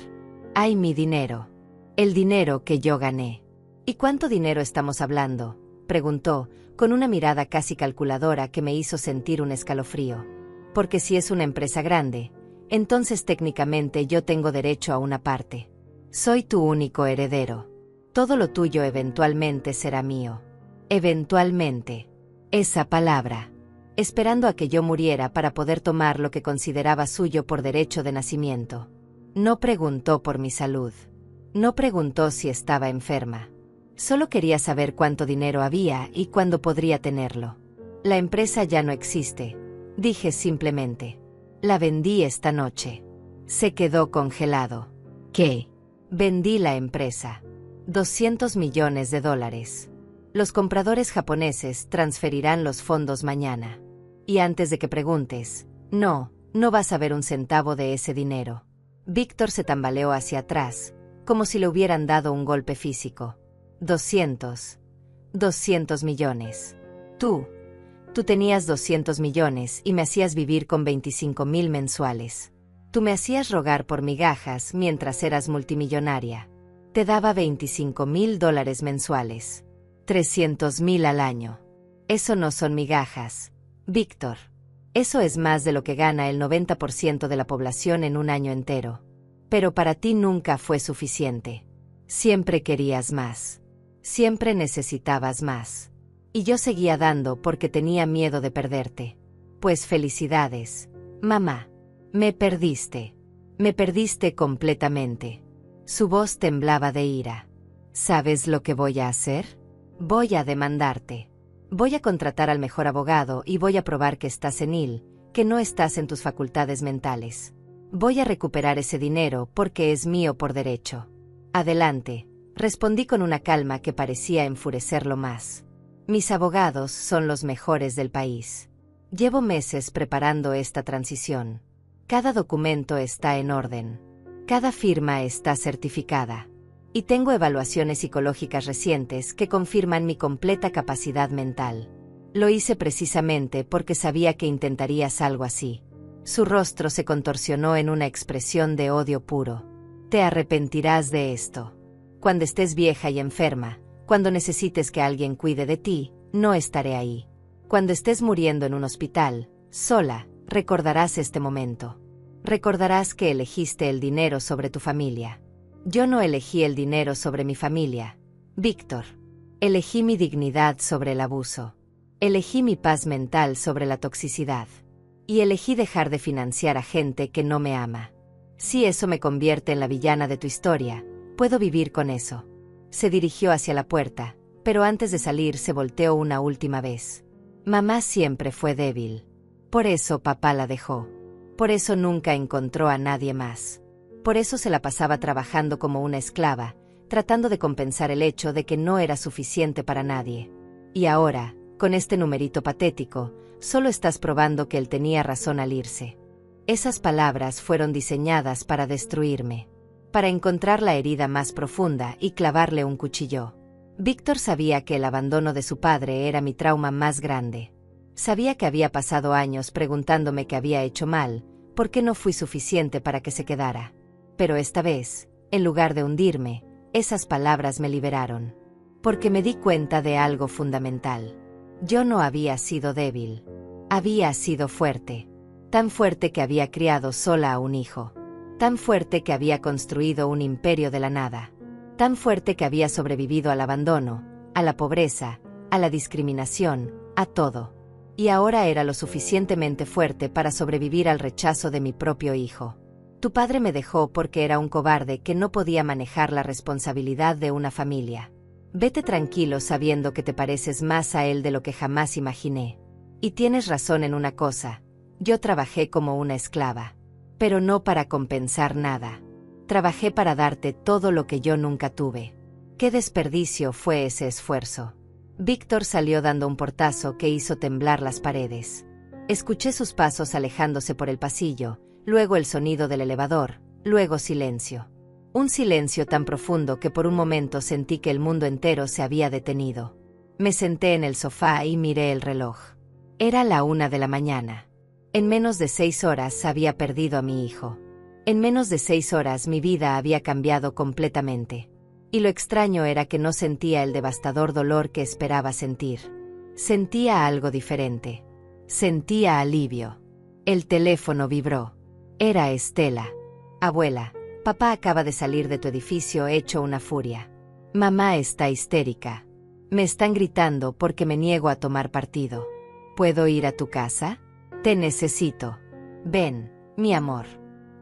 Hay mi dinero. El dinero que yo gané. ¿Y cuánto dinero estamos hablando?, preguntó, con una mirada casi calculadora que me hizo sentir un escalofrío. Porque si es una empresa grande, entonces técnicamente yo tengo derecho a una parte. Soy tu único heredero. Todo lo tuyo eventualmente será mío. Eventualmente. Esa palabra. Esperando a que yo muriera para poder tomar lo que consideraba suyo por derecho de nacimiento. No preguntó por mi salud. No preguntó si estaba enferma. Solo quería saber cuánto dinero había y cuándo podría tenerlo. La empresa ya no existe, dije simplemente. La vendí esta noche. Se quedó congelado. ¿Qué? Vendí la empresa. $200 millones. Los compradores japoneses transferirán los fondos mañana. Y antes de que preguntes, no vas a ver un centavo de ese dinero. Víctor se tambaleó hacia atrás, como si le hubieran dado un golpe físico. 200 millones. Tú tenías 200 millones y me hacías vivir con 25,000 mensuales. Tú me hacías rogar por migajas mientras eras multimillonaria. Te daba $25,000 mensuales. 300,000 al año. Eso no son migajas, Víctor. Eso es más de lo que gana el 90% de la población en un año entero. Pero para ti nunca fue suficiente. Siempre querías más. Siempre necesitabas más. Y yo seguía dando porque tenía miedo de perderte. Pues felicidades, mamá. Me perdiste. Me perdiste completamente. Su voz temblaba de ira. ¿Sabes lo que voy a hacer? Voy a demandarte. Voy a contratar al mejor abogado y voy a probar que estás senil, que no estás en tus facultades mentales. Voy a recuperar ese dinero porque es mío por derecho. Adelante, respondí con una calma que parecía enfurecerlo más. Mis abogados son los mejores del país. Llevo meses preparando esta transición. Cada documento está en orden. Cada firma está certificada. Y tengo evaluaciones psicológicas recientes que confirman mi completa capacidad mental. Lo hice precisamente porque sabía que intentarías algo así. Su rostro se contorsionó en una expresión de odio puro. Te arrepentirás de esto. Cuando estés vieja y enferma, cuando necesites que alguien cuide de ti, no estaré ahí. Cuando estés muriendo en un hospital, sola, recordarás este momento. Recordarás que elegiste el dinero sobre tu familia. Yo no elegí el dinero sobre mi familia, Víctor. Elegí mi dignidad sobre el abuso. Elegí mi paz mental sobre la toxicidad. Y elegí dejar de financiar a gente que no me ama. Si eso me convierte en la villana de tu historia, puedo vivir con eso. Se dirigió hacia la puerta, pero antes de salir se volteó una última vez. Mamá siempre fue débil. Por eso papá la dejó. Por eso nunca encontró a nadie más. Por eso se la pasaba trabajando como una esclava, tratando de compensar el hecho de que no era suficiente para nadie. Y ahora, con este numerito patético, solo estás probando que él tenía razón al irse. Esas palabras fueron diseñadas para destruirme, para encontrar la herida más profunda y clavarle un cuchillo. Víctor sabía que el abandono de su padre era mi trauma más grande. Sabía que había pasado años preguntándome qué había hecho mal, por qué no fui suficiente para que se quedara. Pero esta vez, en lugar de hundirme, esas palabras me liberaron. Porque me di cuenta de algo fundamental. Yo no había sido débil. Había sido fuerte. Tan fuerte que había criado sola a un hijo. Tan fuerte que había construido un imperio de la nada. Tan fuerte que había sobrevivido al abandono, a la pobreza, a la discriminación, a todo. Y ahora era lo suficientemente fuerte para sobrevivir al rechazo de mi propio hijo. Tu padre me dejó porque era un cobarde que no podía manejar la responsabilidad de una familia. Vete tranquilo sabiendo que te pareces más a él de lo que jamás imaginé. Y tienes razón en una cosa, yo trabajé como una esclava. Pero no para compensar nada. Trabajé para darte todo lo que yo nunca tuve. ¿Qué desperdicio fue ese esfuerzo? Víctor salió dando un portazo que hizo temblar las paredes. Escuché sus pasos alejándose por el pasillo, luego el sonido del elevador, luego silencio. Un silencio tan profundo que por un momento sentí que el mundo entero se había detenido. Me senté en el sofá y miré el reloj. Era la 1 de la mañana. En menos de 6 horas había perdido a mi hijo. En menos de 6 horas mi vida había cambiado completamente. Y lo extraño era que no sentía el devastador dolor que esperaba sentir. Sentía algo diferente. Sentía alivio. El teléfono vibró. Era Estela. Abuela, papá acaba de salir de tu edificio hecho una furia. Mamá está histérica. Me están gritando porque me niego a tomar partido. ¿Puedo ir a tu casa? Te necesito. Ven, mi amor.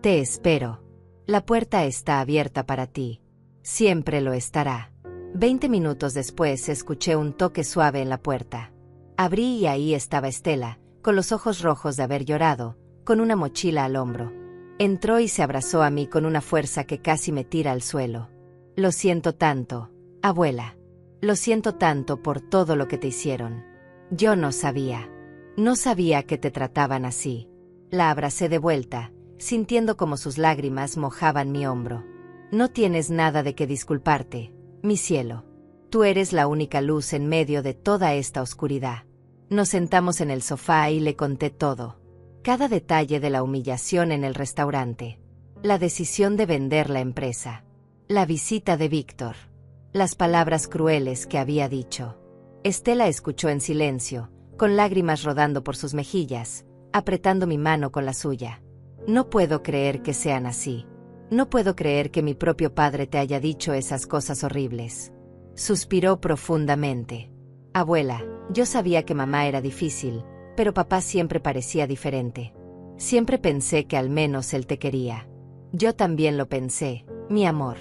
Te espero. La puerta está abierta para ti. Siempre lo estará. 20 minutos después escuché un toque suave en la puerta. Abrí y ahí estaba Estela, con los ojos rojos de haber llorado, con una mochila al hombro. Entró y se abrazó a mí con una fuerza que casi me tira al suelo. Lo siento tanto, abuela. Lo siento tanto por todo lo que te hicieron. Yo no sabía. No sabía que te trataban así. La abracé de vuelta, sintiendo como sus lágrimas mojaban mi hombro. No tienes nada de qué disculparte, mi cielo. Tú eres la única luz en medio de toda esta oscuridad. Nos sentamos en el sofá y le conté todo. Cada detalle de la humillación en el restaurante. La decisión de vender la empresa. La visita de Víctor. Las palabras crueles que había dicho. Estela escuchó en silencio, con lágrimas rodando por sus mejillas, apretando mi mano con la suya. No puedo creer que sean así. No puedo creer que mi propio padre te haya dicho esas cosas horribles. Suspiró profundamente. Abuela, yo sabía que mamá era difícil, pero papá siempre parecía diferente. Siempre pensé que al menos él te quería. Yo también lo pensé, mi amor.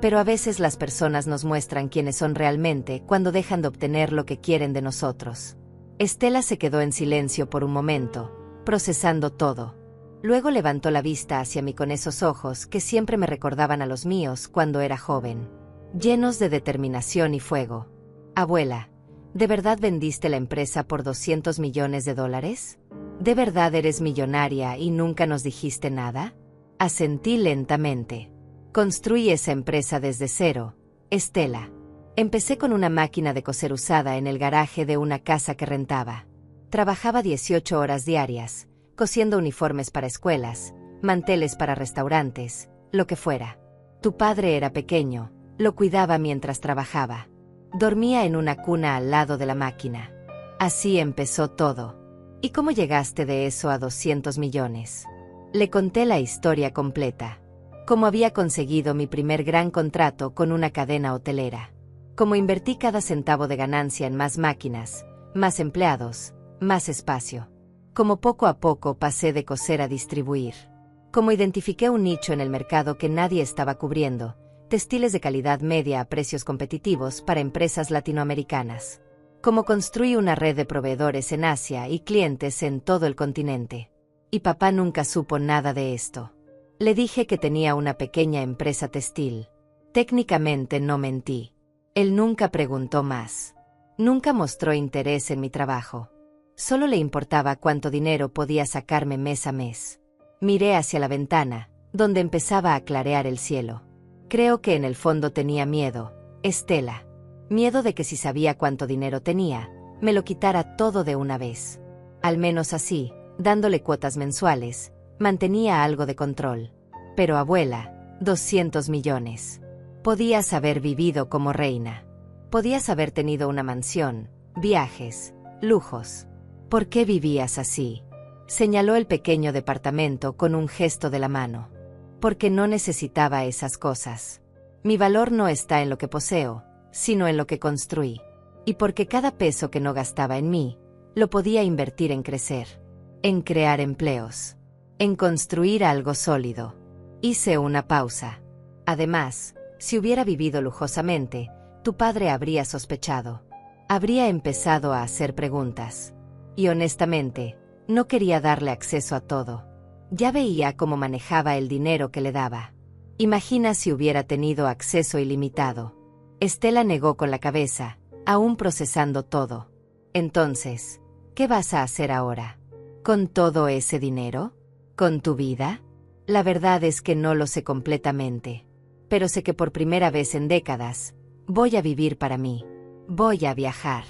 Pero a veces las personas nos muestran quiénes son realmente cuando dejan de obtener lo que quieren de nosotros. Estela se quedó en silencio por un momento, procesando todo. Luego levantó la vista hacia mí con esos ojos que siempre me recordaban a los míos cuando era joven, llenos de determinación y fuego. Abuela, ¿de verdad vendiste la empresa por $200 millones? ¿De verdad eres millonaria y nunca nos dijiste nada? Asentí lentamente. Construí esa empresa desde cero, Estela. Empecé con una máquina de coser usada en el garaje de una casa que rentaba. Trabajaba 18 horas diarias, cosiendo uniformes para escuelas, manteles para restaurantes, lo que fuera. Tu padre era pequeño, lo cuidaba mientras trabajaba. Dormía en una cuna al lado de la máquina. Así empezó todo. ¿Y cómo llegaste de eso a 200 millones? Le conté la historia completa. Cómo había conseguido mi primer gran contrato con una cadena hotelera. Cómo invertí cada centavo de ganancia en más máquinas, más empleados, más espacio. Cómo poco a poco pasé de coser a distribuir. Cómo identifiqué un nicho en el mercado que nadie estaba cubriendo, textiles de calidad media a precios competitivos para empresas latinoamericanas. Cómo construí una red de proveedores en Asia y clientes en todo el continente. Y papá nunca supo nada de esto. Le dije que tenía una pequeña empresa textil. Técnicamente no mentí. Él nunca preguntó más. Nunca mostró interés en mi trabajo. Solo le importaba cuánto dinero podía sacarme mes a mes. Miré hacia la ventana, donde empezaba a clarear el cielo. Creo que en el fondo tenía miedo, Estela. Miedo de que si sabía cuánto dinero tenía, me lo quitara todo de una vez. Al menos así, dándole cuotas mensuales, mantenía algo de control. Pero abuela, 200 millones. Podías haber vivido como reina. Podías haber tenido una mansión, viajes, lujos. ¿Por qué vivías así? Señaló el pequeño departamento con un gesto de la mano. Porque no necesitaba esas cosas. Mi valor no está en lo que poseo, sino en lo que construí. Y porque cada peso que no gastaba en mí, lo podía invertir en crecer, en crear empleos, en construir algo sólido. Hice una pausa. Además, si hubiera vivido lujosamente, tu padre habría sospechado. Habría empezado a hacer preguntas. Y honestamente, no quería darle acceso a todo. Ya veía cómo manejaba el dinero que le daba. Imagina si hubiera tenido acceso ilimitado. Estela negó con la cabeza, aún procesando todo. Entonces, ¿qué vas a hacer ahora? ¿Con todo ese dinero? ¿Con tu vida? La verdad es que no lo sé completamente. Pero sé que por primera vez en décadas, voy a vivir para mí. Voy a viajar.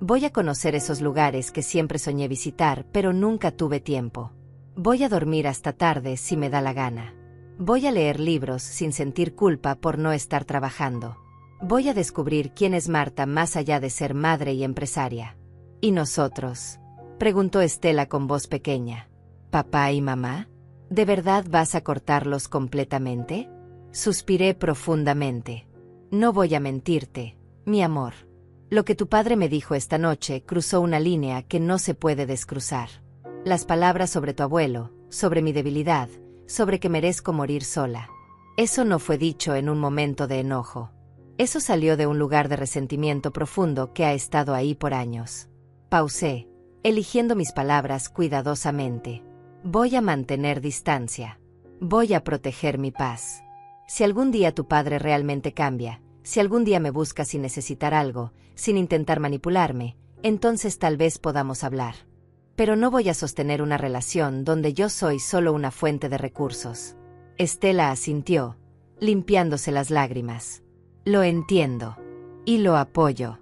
Voy a conocer esos lugares que siempre soñé visitar, pero nunca tuve tiempo. Voy a dormir hasta tarde si me da la gana. Voy a leer libros sin sentir culpa por no estar trabajando. Voy a descubrir quién es Marta más allá de ser madre y empresaria. ¿Y nosotros?, preguntó Estela con voz pequeña. ¿Papá y mamá? ¿De verdad vas a cortarlos completamente? Suspiré profundamente. No voy a mentirte, mi amor. Lo que tu padre me dijo esta noche cruzó una línea que no se puede descruzar. Las palabras sobre tu abuelo, sobre mi debilidad, sobre que merezco morir sola. Eso no fue dicho en un momento de enojo. Eso salió de un lugar de resentimiento profundo que ha estado ahí por años. Pausé, eligiendo mis palabras cuidadosamente. Voy a mantener distancia. Voy a proteger mi paz. Si algún día tu padre realmente cambia, si algún día me busca sin necesitar algo, sin intentar manipularme, entonces tal vez podamos hablar. Pero no voy a sostener una relación donde yo soy solo una fuente de recursos. Estela asintió, limpiándose las lágrimas. Lo entiendo. Y lo apoyo.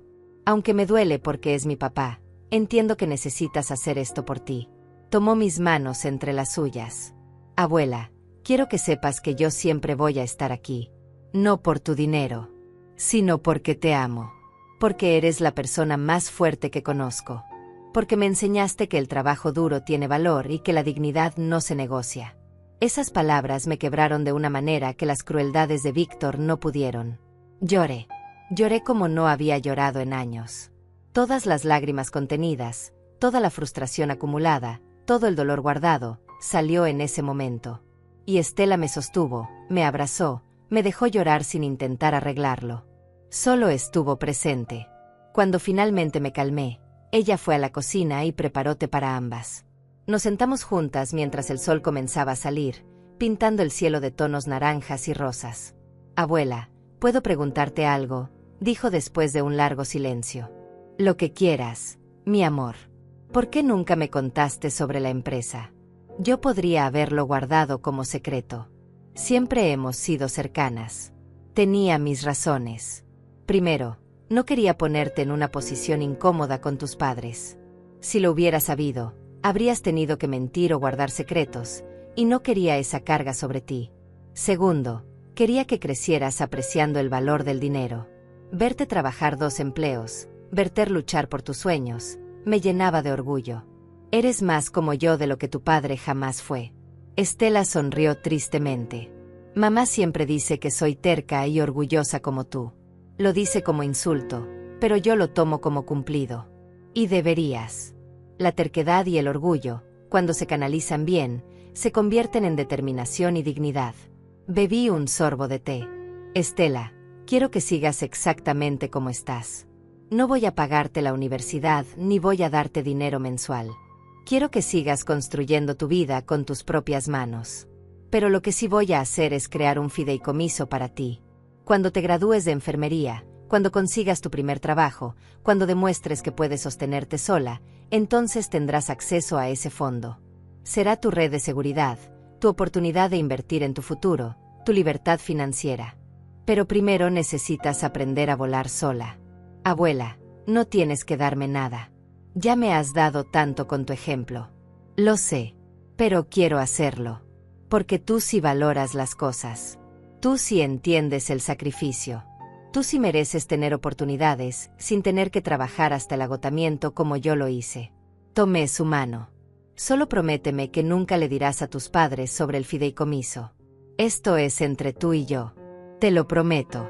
Aunque me duele porque es mi papá, entiendo que necesitas hacer esto por ti. Tomó mis manos entre las suyas. Abuela, quiero que sepas que yo siempre voy a estar aquí. No por tu dinero, sino porque te amo. Porque eres la persona más fuerte que conozco. Porque me enseñaste que el trabajo duro tiene valor y que la dignidad no se negocia. Esas palabras me quebraron de una manera que las crueldades de Víctor no pudieron. Lloré. Lloré como no había llorado en años. Todas las lágrimas contenidas, toda la frustración acumulada, todo el dolor guardado, salió en ese momento. Y Estela me sostuvo, me abrazó, me dejó llorar sin intentar arreglarlo. Solo estuvo presente. Cuando finalmente me calmé, ella fue a la cocina y preparó té para ambas. Nos sentamos juntas mientras el sol comenzaba a salir, pintando el cielo de tonos naranjas y rosas. Abuela, ¿puedo preguntarte algo?, dijo después de un largo silencio. Lo que quieras, mi amor. ¿Por qué nunca me contaste sobre la empresa? Yo podría haberlo guardado como secreto. Siempre hemos sido cercanas. Tenía mis razones. Primero, no quería ponerte en una posición incómoda con tus padres. Si lo hubieras sabido, habrías tenido que mentir o guardar secretos, y no quería esa carga sobre ti. Segundo, quería que crecieras apreciando el valor del dinero. Verte trabajar 2 empleos, verte luchar por tus sueños, me llenaba de orgullo. Eres más como yo de lo que tu padre jamás fue. Estela sonrió tristemente. Mamá siempre dice que soy terca y orgullosa como tú. Lo dice como insulto, pero yo lo tomo como cumplido. Y deberías. La terquedad y el orgullo, cuando se canalizan bien, se convierten en determinación y dignidad. Bebí un sorbo de té. Estela, quiero que sigas exactamente como estás. No voy a pagarte la universidad ni voy a darte dinero mensual. Quiero que sigas construyendo tu vida con tus propias manos. Pero lo que sí voy a hacer es crear un fideicomiso para ti. Cuando te gradúes de enfermería, cuando consigas tu primer trabajo, cuando demuestres que puedes sostenerte sola, entonces tendrás acceso a ese fondo. Será tu red de seguridad, tu oportunidad de invertir en tu futuro, tu libertad financiera. Pero primero necesitas aprender a volar sola. Abuela, no tienes que darme nada. Ya me has dado tanto con tu ejemplo. Lo sé, pero quiero hacerlo. Porque tú sí valoras las cosas. Tú sí entiendes el sacrificio. Tú sí mereces tener oportunidades, sin tener que trabajar hasta el agotamiento como yo lo hice. Tomé su mano. Solo prométeme que nunca le dirás a tus padres sobre el fideicomiso. Esto es entre tú y yo. Te lo prometo.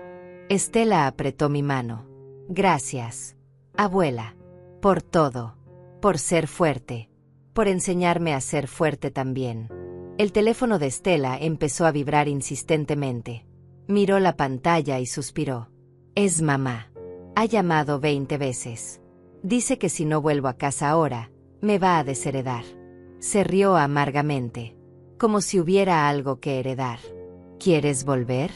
Estela apretó mi mano. Gracias, abuela, por todo, por ser fuerte, por enseñarme a ser fuerte también. El teléfono de Estela empezó a vibrar insistentemente. Miró la pantalla y suspiró. Es mamá. Ha llamado 20 veces. Dice que si no vuelvo a casa ahora, me va a desheredar. Se rió amargamente, como si hubiera algo que heredar. ¿Quieres volver?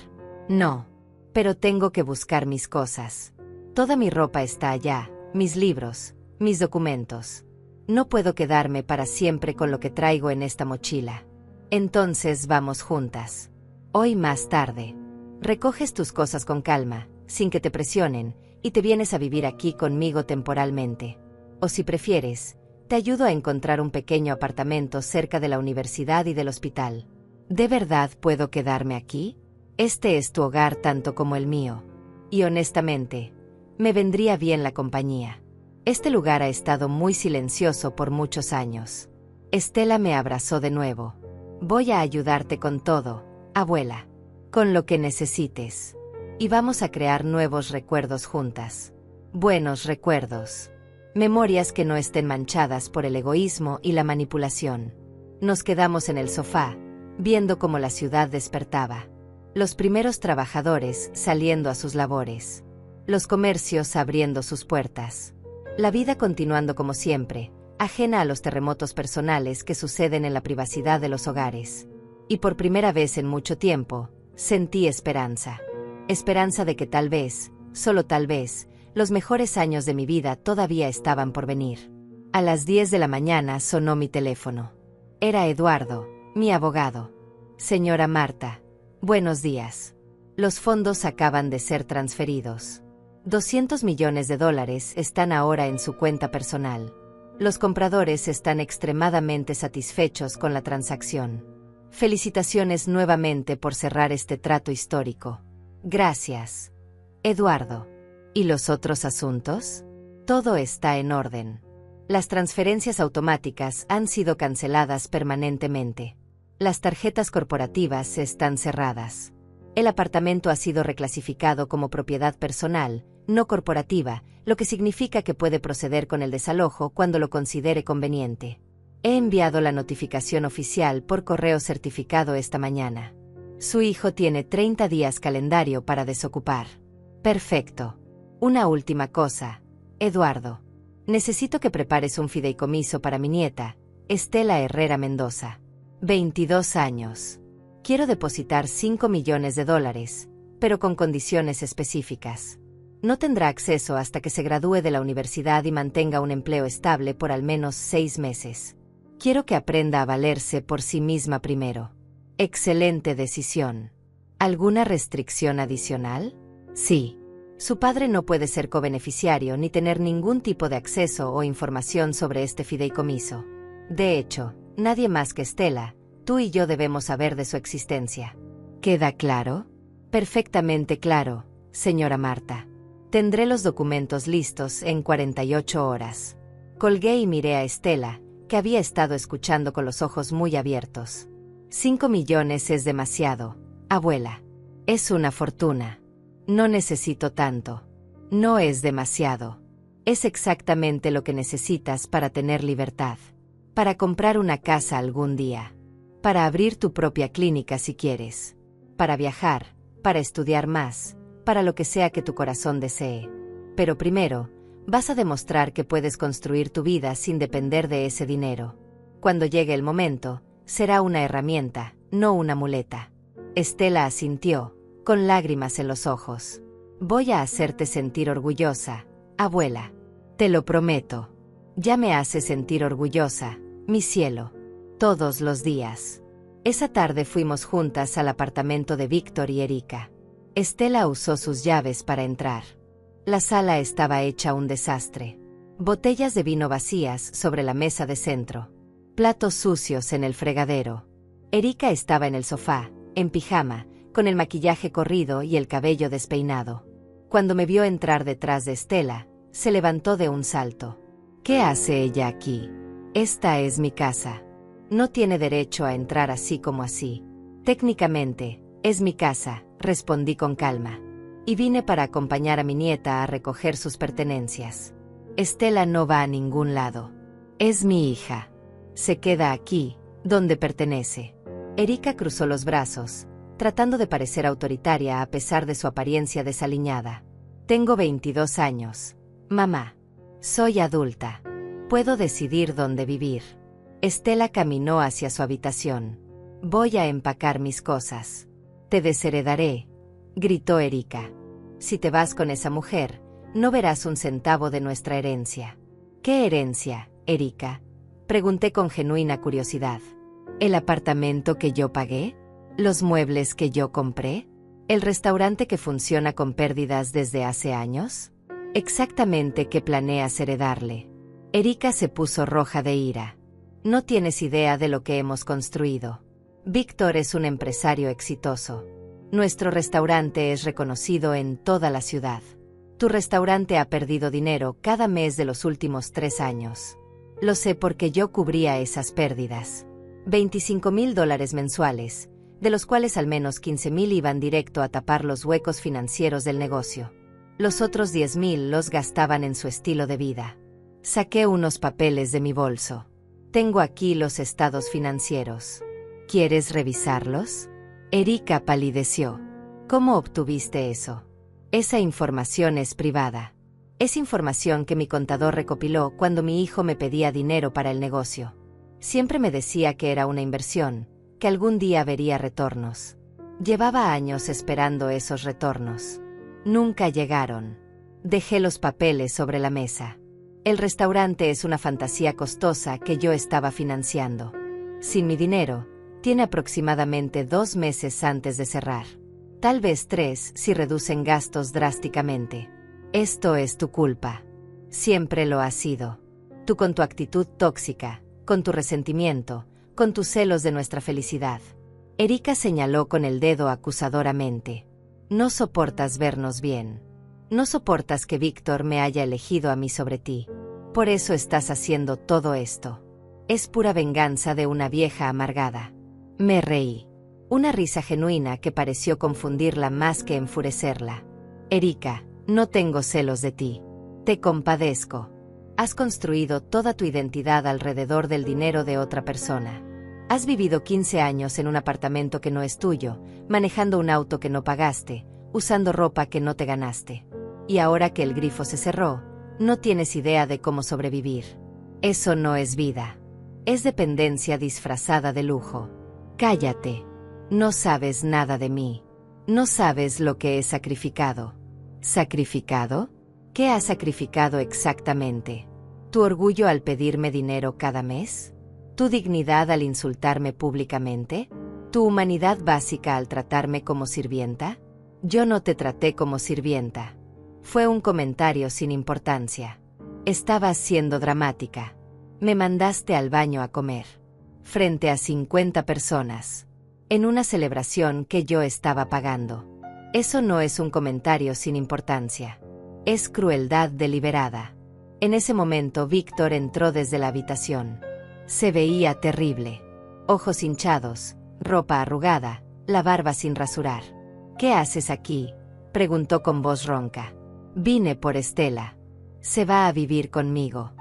No, pero tengo que buscar mis cosas. Toda mi ropa está allá, mis libros, mis documentos. No puedo quedarme para siempre con lo que traigo en esta mochila. Entonces vamos juntas. Hoy más tarde. Recoges tus cosas con calma, sin que te presionen, y te vienes a vivir aquí conmigo temporalmente. O si prefieres, te ayudo a encontrar un pequeño apartamento cerca de la universidad y del hospital. ¿De verdad puedo quedarme aquí? Este es tu hogar tanto como el mío. Y honestamente, me vendría bien la compañía. Este lugar ha estado muy silencioso por muchos años. Estela me abrazó de nuevo. Voy a ayudarte con todo, abuela. Con lo que necesites. Y vamos a crear nuevos recuerdos juntas. Buenos recuerdos. Memorias que no estén manchadas por el egoísmo y la manipulación. Nos quedamos en el sofá, viendo cómo la ciudad despertaba. Los primeros trabajadores saliendo a sus labores. Los comercios abriendo sus puertas. La vida continuando como siempre, ajena a los terremotos personales que suceden en la privacidad de los hogares. Y por primera vez en mucho tiempo, sentí esperanza. Esperanza de que tal vez, solo tal vez, los mejores años de mi vida todavía estaban por venir. A las 10 de la mañana sonó mi teléfono. Era Eduardo, mi abogado. Señora Marta, buenos días. Los fondos acaban de ser transferidos. $200 millones están ahora en su cuenta personal. Los compradores están extremadamente satisfechos con la transacción. Felicitaciones nuevamente por cerrar este trato histórico. Gracias, Eduardo. ¿Y los otros asuntos? Todo está en orden. Las transferencias automáticas han sido canceladas permanentemente. Las tarjetas corporativas están cerradas. El apartamento ha sido reclasificado como propiedad personal, no corporativa, lo que significa que puede proceder con el desalojo cuando lo considere conveniente. He enviado la notificación oficial por correo certificado esta mañana. Su hijo tiene 30 días calendario para desocupar. Perfecto. Una última cosa, Eduardo. Necesito que prepares un fideicomiso para mi nieta, Estela Herrera Mendoza. 22 años. Quiero depositar $5 millones, pero con condiciones específicas. No tendrá acceso hasta que se gradúe de la universidad y mantenga un empleo estable por al menos 6 meses. Quiero que aprenda a valerse por sí misma primero. Excelente decisión. ¿Alguna restricción adicional? Sí. Su padre no puede ser cobeneficiario ni tener ningún tipo de acceso o información sobre este fideicomiso. De hecho, nadie más que Estela, tú y yo debemos saber de su existencia. ¿Queda claro? Perfectamente claro, señora Marta. Tendré los documentos listos en 48 horas. Colgué y miré a Estela, que había estado escuchando con los ojos muy abiertos. 5 millones es demasiado, abuela. Es una fortuna. No necesito tanto. No es demasiado. Es exactamente lo que necesitas para tener libertad. Para comprar una casa algún día. Para abrir tu propia clínica si quieres. Para viajar, para estudiar más, para lo que sea que tu corazón desee. Pero primero, vas a demostrar que puedes construir tu vida sin depender de ese dinero. Cuando llegue el momento, será una herramienta, no una muleta. Estela asintió, con lágrimas en los ojos. Voy a hacerte sentir orgullosa, abuela. Te lo prometo. Ya me hace sentir orgullosa, mi cielo. Todos los días. Esa tarde fuimos juntas al apartamento de Víctor y Erika. Estela usó sus llaves para entrar. La sala estaba hecha un desastre. Botellas de vino vacías sobre la mesa de centro. Platos sucios en el fregadero. Erika estaba en el sofá, en pijama, con el maquillaje corrido y el cabello despeinado. Cuando me vio entrar detrás de Estela, se levantó de un salto. ¿Qué hace ella aquí? Esta es mi casa. No tiene derecho a entrar así como así. Técnicamente, es mi casa, respondí con calma. Y vine para acompañar a mi nieta a recoger sus pertenencias. Estela no va a ningún lado. Es mi hija. Se queda aquí, donde pertenece. Erika cruzó los brazos, tratando de parecer autoritaria a pesar de su apariencia desaliñada. Tengo 22 años. Mamá. Soy adulta. Puedo decidir dónde vivir. Estela caminó hacia su habitación. Voy a empacar mis cosas. Te desheredaré, gritó Erika. Si te vas con esa mujer, no verás un centavo de nuestra herencia. ¿Qué herencia, Erika? Pregunté con genuina curiosidad. ¿El apartamento que yo pagué? ¿Los muebles que yo compré? ¿El restaurante que funciona con pérdidas desde hace años? Exactamente qué planeas heredarle. Erika se puso roja de ira. No tienes idea de lo que hemos construido. Víctor es un empresario exitoso. Nuestro restaurante es reconocido en toda la ciudad. Tu restaurante ha perdido dinero cada mes de los últimos 3 años. Lo sé porque yo cubría esas pérdidas. $25,000 mensuales, de los cuales al menos 15,000 iban directo a tapar los huecos financieros del negocio. Los otros 10,000 los gastaban en su estilo de vida. Saqué unos papeles de mi bolso. Tengo aquí los estados financieros. ¿Quieres revisarlos? Erika palideció. ¿Cómo obtuviste eso? Esa información es privada. Es información que mi contador recopiló cuando mi hijo me pedía dinero para el negocio. Siempre me decía que era una inversión, que algún día vería retornos. Llevaba años esperando esos retornos. Nunca llegaron. Dejé los papeles sobre la mesa. El restaurante es una fantasía costosa que yo estaba financiando. Sin mi dinero, tiene aproximadamente 2 meses antes de cerrar. Tal vez 3 si reducen gastos drásticamente. Esto es tu culpa. Siempre lo ha sido. Tú con tu actitud tóxica, con tu resentimiento, con tus celos de nuestra felicidad. Erika señaló con el dedo acusadoramente. No soportas vernos bien. No soportas que Víctor me haya elegido a mí sobre ti. Por eso estás haciendo todo esto. Es pura venganza de una vieja amargada. Me reí. Una risa genuina que pareció confundirla más que enfurecerla. Erika, no tengo celos de ti. Te compadezco. Has construido toda tu identidad alrededor del dinero de otra persona. Has vivido 15 años en un apartamento que no es tuyo, manejando un auto que no pagaste, usando ropa que no te ganaste. Y ahora que el grifo se cerró, no tienes idea de cómo sobrevivir. Eso no es vida. Es dependencia disfrazada de lujo. Cállate. No sabes nada de mí. No sabes lo que he sacrificado. ¿Sacrificado? ¿Qué has sacrificado exactamente? ¿Tu orgullo al pedirme dinero cada mes? ¿Tu dignidad al insultarme públicamente? ¿Tu humanidad básica al tratarme como sirvienta? Yo no te traté como sirvienta. Fue un comentario sin importancia. Estabas siendo dramática. Me mandaste al baño a comer. Frente a 50 personas. En una celebración que yo estaba pagando. Eso no es un comentario sin importancia. Es crueldad deliberada. En ese momento Víctor entró desde la habitación. Se veía terrible. Ojos hinchados, ropa arrugada, la barba sin rasurar. ¿Qué haces aquí?, preguntó con voz ronca. Vine por Estela. Se va a vivir conmigo.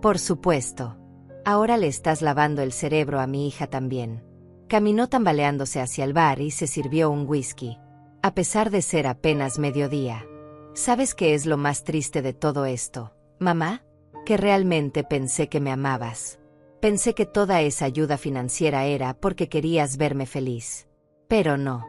Por supuesto. Ahora le estás lavando el cerebro a mi hija también. Caminó tambaleándose hacia el bar y se sirvió un whisky. A pesar de ser apenas mediodía. ¿Sabes qué es lo más triste de todo esto, mamá? Que realmente pensé que me amabas. Pensé que toda esa ayuda financiera era porque querías verme feliz. Pero no.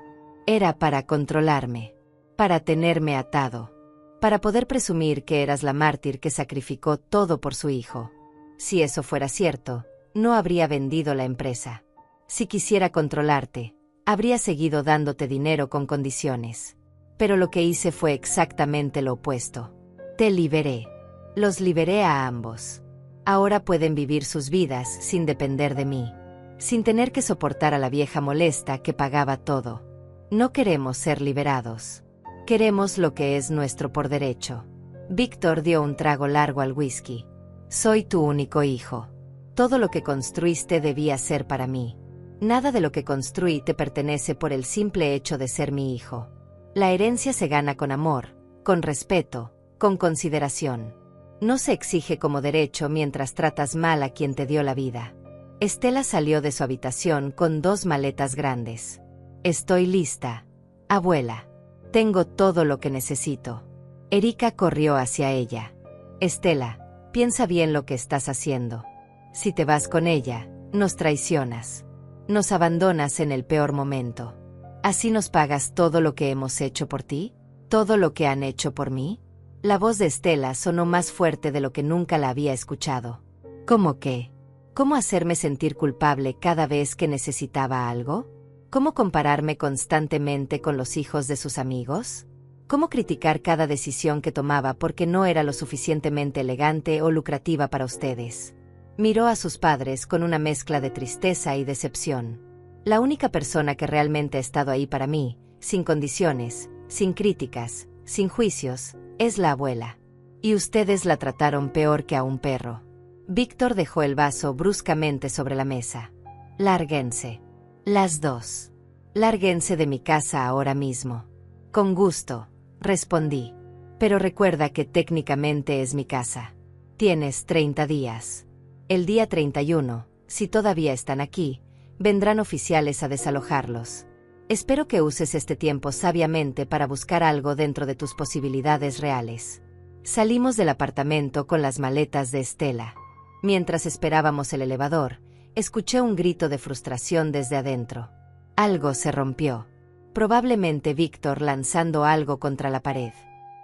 Era para controlarme. Para tenerme atado. Para poder presumir que eras la mártir que sacrificó todo por su hijo. Si eso fuera cierto, no habría vendido la empresa. Si quisiera controlarte, habría seguido dándote dinero con condiciones. Pero lo que hice fue exactamente lo opuesto. Te liberé. Los liberé a ambos. Ahora pueden vivir sus vidas sin depender de mí. Sin tener que soportar a la vieja molesta que pagaba todo. No queremos ser liberados. Queremos lo que es nuestro por derecho. Víctor dio un trago largo al whisky. Soy tu único hijo. Todo lo que construiste debía ser para mí. Nada de lo que construí te pertenece por el simple hecho de ser mi hijo. La herencia se gana con amor, con respeto, con consideración. No se exige como derecho mientras tratas mal a quien te dio la vida. Estela salió de su habitación con 2 maletas grandes. Estoy lista, abuela. Tengo todo lo que necesito. Erika corrió hacia ella. Estela, piensa bien lo que estás haciendo. Si te vas con ella, nos traicionas. Nos abandonas en el peor momento. ¿Así nos pagas todo lo que hemos hecho por ti? ¿Todo lo que han hecho por mí? La voz de Estela sonó más fuerte de lo que nunca la había escuchado. ¿Cómo qué? ¿Cómo hacerme sentir culpable cada vez que necesitaba algo? ¿Cómo compararme constantemente con los hijos de sus amigos? ¿Cómo criticar cada decisión que tomaba porque no era lo suficientemente elegante o lucrativa para ustedes? Miró a sus padres con una mezcla de tristeza y decepción. La única persona que realmente ha estado ahí para mí, sin condiciones, sin críticas, sin juicios, es la abuela. Y ustedes la trataron peor que a un perro. Víctor dejó el vaso bruscamente sobre la mesa. Lárguense. Las dos. Lárguense de mi casa ahora mismo. Con gusto, respondí. Pero recuerda que técnicamente es mi casa. Tienes 30 días. El día 31, si todavía están aquí, vendrán oficiales a desalojarlos. Espero que uses este tiempo sabiamente para buscar algo dentro de tus posibilidades reales. Salimos del apartamento con las maletas de Estela. Mientras esperábamos el elevador, escuché un grito de frustración desde adentro. Algo se rompió. Probablemente Víctor lanzando algo contra la pared.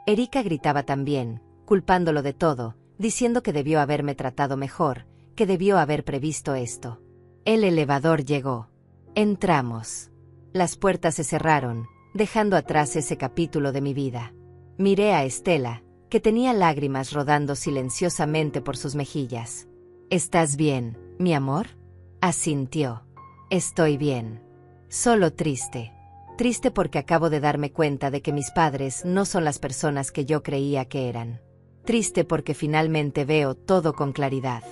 Erika gritaba también, culpándolo de todo, diciendo que debió haberme tratado mejor, que debió haber previsto esto. El elevador llegó. Entramos. Las puertas se cerraron, dejando atrás ese capítulo de mi vida. Miré a Estela, que tenía lágrimas rodando silenciosamente por sus mejillas. «¿Estás bien, mi amor?», asintió. «Estoy bien. Solo triste. Triste porque acabo de darme cuenta de que mis padres no son las personas que yo creía que eran. Triste porque finalmente veo todo con claridad.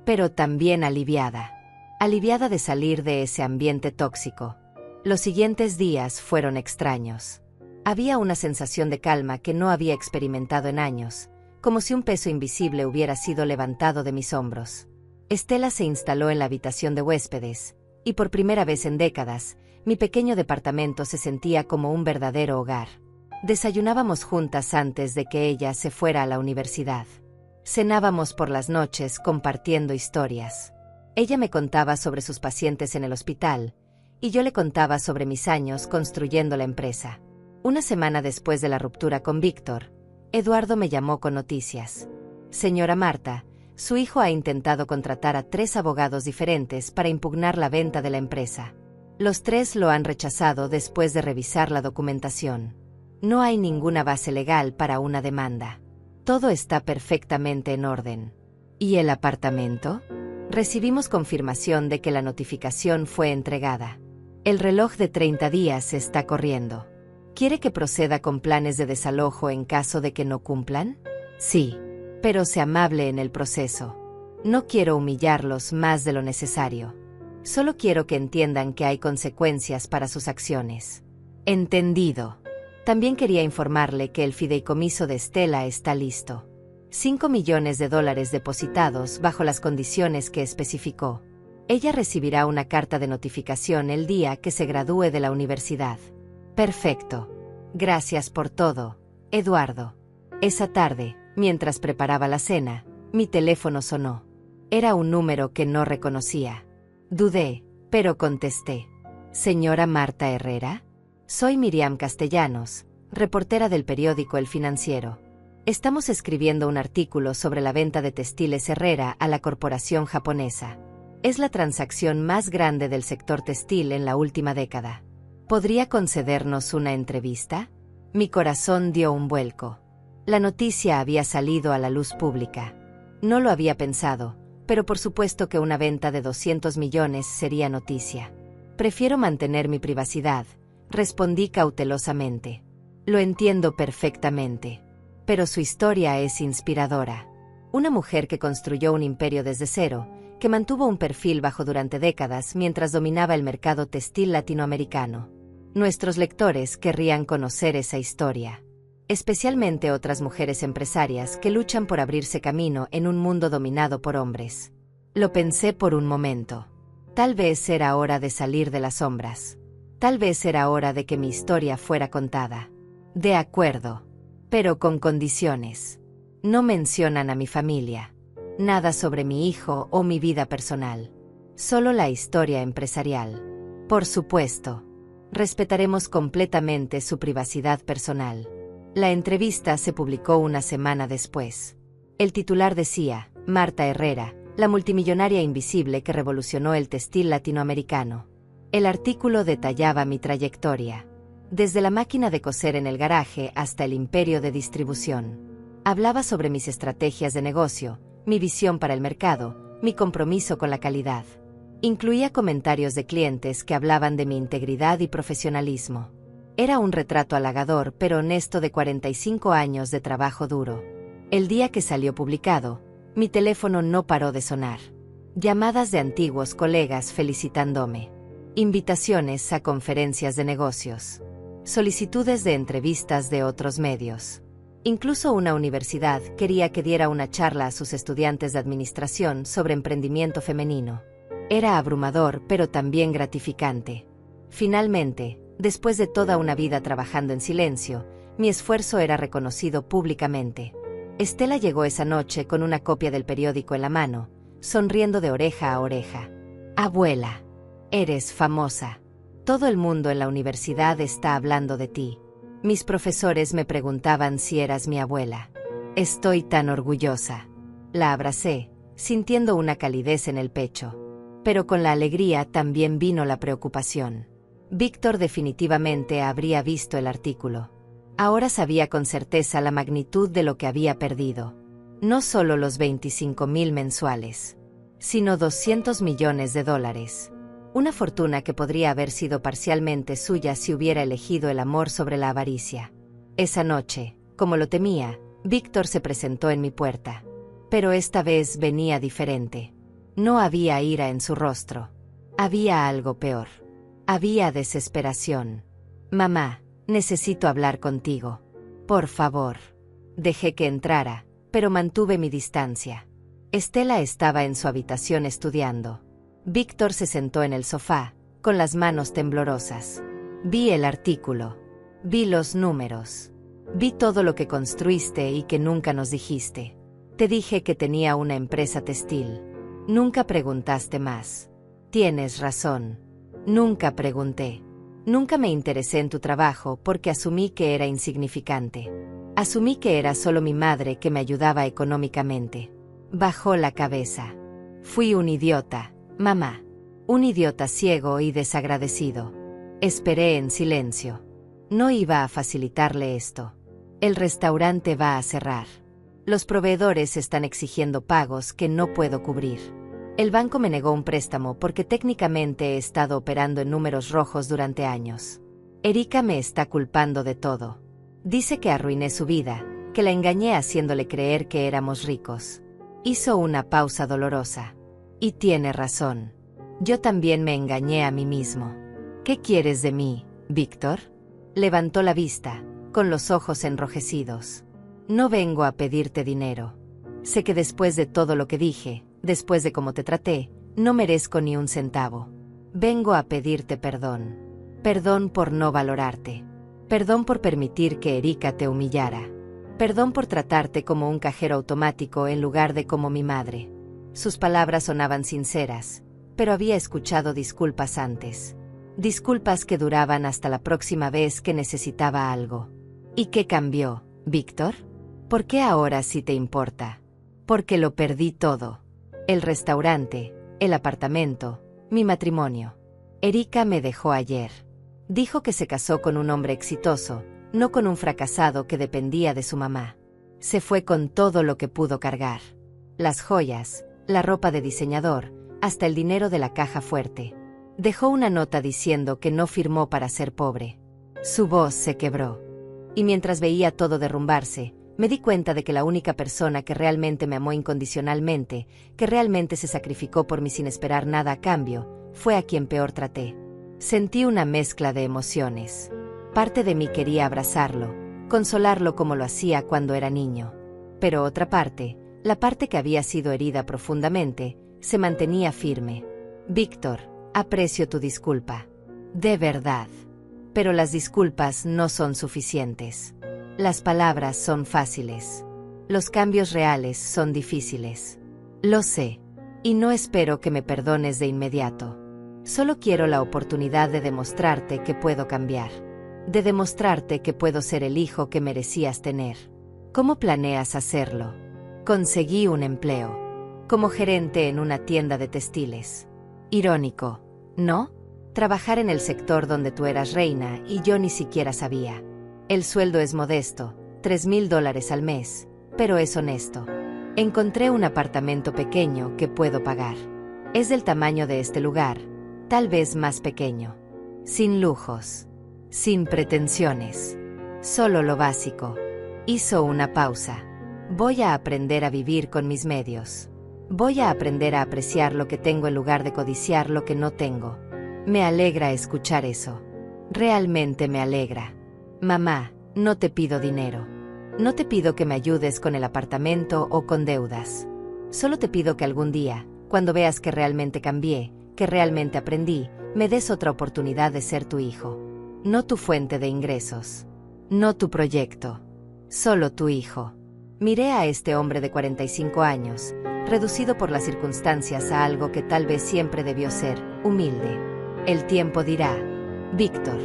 Pero también aliviada. Aliviada de salir de ese ambiente tóxico». Los siguientes días fueron extraños. Había una sensación de calma que no había experimentado en años, como si un peso invisible hubiera sido levantado de mis hombros. Estela se instaló en la habitación de huéspedes, y por primera vez en décadas, mi pequeño departamento se sentía como un verdadero hogar. Desayunábamos juntas antes de que ella se fuera a la universidad. Cenábamos por las noches compartiendo historias. Ella me contaba sobre sus pacientes en el hospital, y yo le contaba sobre mis años construyendo la empresa. Una semana después de la ruptura con Víctor, Eduardo me llamó con noticias. «Señora Marta, su hijo ha intentado contratar a 3 abogados diferentes para impugnar la venta de la empresa. Los 3 lo han rechazado después de revisar la documentación. No hay ninguna base legal para una demanda. Todo está perfectamente en orden». «¿Y el apartamento?». Recibimos confirmación de que la notificación fue entregada. «El reloj de 30 días está corriendo. ¿Quiere que proceda con planes de desalojo en caso de que no cumplan?». «Sí, pero sea amable en el proceso. No quiero humillarlos más de lo necesario. Solo quiero que entiendan que hay consecuencias para sus acciones». «Entendido». También quería informarle que el fideicomiso de Estela está listo. $5 millones depositados bajo las condiciones que especificó. Ella recibirá una carta de notificación el día que se gradúe de la universidad. «Perfecto. Gracias por todo, Eduardo». Esa tarde, mientras preparaba la cena, mi teléfono sonó. Era un número que no reconocía. Dudé, pero contesté. «¿Señora Marta Herrera?». «Soy Miriam Castellanos, reportera del periódico El Financiero. Estamos escribiendo un artículo sobre la venta de Textiles Herrera a la corporación japonesa. Es la transacción más grande del sector textil en la última década. ¿Podría concedernos una entrevista?». Mi corazón dio un vuelco. La noticia había salido a la luz pública. No lo había pensado, pero por supuesto que una venta de 200 millones sería noticia. «Prefiero mantener mi privacidad», respondí cautelosamente. «Lo entiendo perfectamente. Pero su historia es inspiradora. Una mujer que construyó un imperio desde cero, que mantuvo un perfil bajo durante décadas mientras dominaba el mercado textil latinoamericano. Nuestros lectores querrían conocer esa historia. Especialmente otras mujeres empresarias que luchan por abrirse camino en un mundo dominado por hombres». Lo pensé por un momento. Tal vez era hora de salir de las sombras. Tal vez era hora de que mi historia fuera contada. «De acuerdo. Pero con condiciones. No mencionan a mi familia. Nada sobre mi hijo o mi vida personal. Solo la historia empresarial. Por supuesto. Respetaremos completamente su privacidad personal». La entrevista se publicó una semana después. El titular decía: «Marta Herrera, la multimillonaria invisible que revolucionó el textil latinoamericano». El artículo detallaba mi trayectoria. Desde la máquina de coser en el garaje hasta el imperio de distribución. Hablaba sobre mis estrategias de negocio, mi visión para el mercado, mi compromiso con la calidad. Incluía comentarios de clientes que hablaban de mi integridad y profesionalismo. Era un retrato halagador pero honesto de 45 años de trabajo duro. El día que salió publicado, mi teléfono no paró de sonar. Llamadas de antiguos colegas felicitándome. Invitaciones a conferencias de negocios. Solicitudes de entrevistas de otros medios. Incluso una universidad quería que diera una charla a sus estudiantes de administración sobre emprendimiento femenino. Era abrumador, pero también gratificante. Finalmente, después de toda una vida trabajando en silencio, mi esfuerzo era reconocido públicamente. Estela llegó esa noche con una copia del periódico en la mano, sonriendo de oreja a oreja. «Abuela, eres famosa. Todo el mundo en la universidad está hablando de ti. Mis profesores me preguntaban si eras mi abuela. Estoy tan orgullosa». La abracé, sintiendo una calidez en el pecho. Pero con la alegría también vino la preocupación. Víctor definitivamente habría visto el artículo. Ahora sabía con certeza la magnitud de lo que había perdido. No solo los 25.000 mensuales, sino 200 millones de dólares. Una fortuna que podría haber sido parcialmente suya si hubiera elegido el amor sobre la avaricia. Esa noche, como lo temía, Víctor se presentó en mi puerta. Pero esta vez venía diferente. No había ira en su rostro. Había algo peor. Había desesperación. Mamá, necesito hablar contigo. Por favor. Dejé que entrara, pero mantuve mi distancia. Estela estaba en su habitación estudiando. Víctor se sentó en el sofá, con las manos temblorosas. Vi el artículo. Vi los números. Vi todo lo que construiste y que nunca nos dijiste. Te dije que tenía una empresa textil. Nunca preguntaste más. Tienes razón. Nunca pregunté. Nunca me interesé en tu trabajo porque asumí que era insignificante. Asumí que era solo mi madre que me ayudaba económicamente. Bajó la cabeza. Fui un idiota, mamá. Un idiota ciego y desagradecido. Esperé en silencio. No iba a facilitarle esto. El restaurante va a cerrar. Los proveedores están exigiendo pagos que no puedo cubrir. El banco me negó un préstamo porque técnicamente he estado operando en números rojos durante años. Erika me está culpando de todo. Dice que arruiné su vida, que la engañé haciéndole creer que éramos ricos. Hizo una pausa dolorosa. Y tiene razón. Yo también me engañé a mí mismo. ¿Qué quieres de mí, Víctor? Levantó la vista, con los ojos enrojecidos. No vengo a pedirte dinero. Sé que después de todo lo que dije, después de cómo te traté, no merezco ni un centavo. Vengo a pedirte perdón. Perdón por no valorarte. Perdón por permitir que Erika te humillara. Perdón por tratarte como un cajero automático en lugar de como mi madre. Sus palabras sonaban sinceras, pero había escuchado disculpas antes. Disculpas que duraban hasta la próxima vez que necesitaba algo. ¿Y qué cambió, Víctor? ¿Por qué ahora sí te importa? Porque lo perdí todo. El restaurante, el apartamento, mi matrimonio. Erika me dejó ayer. Dijo que se casó con un hombre exitoso, no con un fracasado que dependía de su mamá. Se fue con todo lo que pudo cargar. Las joyas, la ropa de diseñador, hasta el dinero de la caja fuerte. Dejó una nota diciendo que no firmó para ser pobre. Su voz se quebró. Y mientras veía todo derrumbarse, me di cuenta de que la única persona que realmente me amó incondicionalmente, que realmente se sacrificó por mí sin esperar nada a cambio, fue a quien peor traté. Sentí una mezcla de emociones. Parte de mí quería abrazarlo, consolarlo como lo hacía cuando era niño. Pero otra parte, la parte que había sido herida profundamente, se mantenía firme. Víctor, aprecio tu disculpa. De verdad. Pero las disculpas no son suficientes. Las palabras son fáciles. Los cambios reales son difíciles. Lo sé. Y no espero que me perdones de inmediato. Solo quiero la oportunidad de demostrarte que puedo cambiar. De demostrarte que puedo ser el hijo que merecías tener. ¿Cómo planeas hacerlo? Conseguí un empleo. Como gerente en una tienda de textiles. Irónico, ¿no? Trabajar en el sector donde tú eras reina y yo ni siquiera sabía. El sueldo es modesto, $3,000 al mes, pero es honesto. Encontré un apartamento pequeño que puedo pagar. Es del tamaño de este lugar, tal vez más pequeño. Sin lujos. Sin pretensiones. Solo lo básico. Hizo una pausa. Voy a aprender a vivir con mis medios. Voy a aprender a apreciar lo que tengo en lugar de codiciar lo que no tengo. Me alegra escuchar eso. Realmente me alegra. Mamá, no te pido dinero. No te pido que me ayudes con el apartamento o con deudas. Solo te pido que algún día, cuando veas que realmente cambié, que realmente aprendí, me des otra oportunidad de ser tu hijo. No tu fuente de ingresos. No tu proyecto. Solo tu hijo. Miré a este hombre de 45 años, reducido por las circunstancias a algo que tal vez siempre debió ser, humilde. El tiempo dirá, Víctor,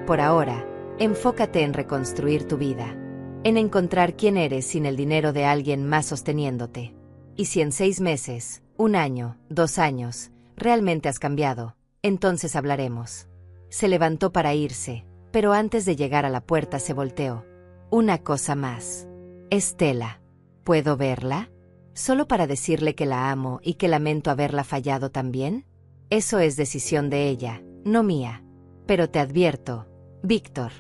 por ahora, enfócate en reconstruir tu vida, en encontrar quién eres sin el dinero de alguien más sosteniéndote. Y si en 6 meses, 1 año, 2 años, realmente has cambiado, entonces hablaremos. Se levantó para irse, pero antes de llegar a la puerta se volteó. Una cosa más. Estela, ¿puedo verla? ¿Solo para decirle que la amo y que lamento haberla fallado también? Eso es decisión de ella, no mía. Pero te advierto, Víctor,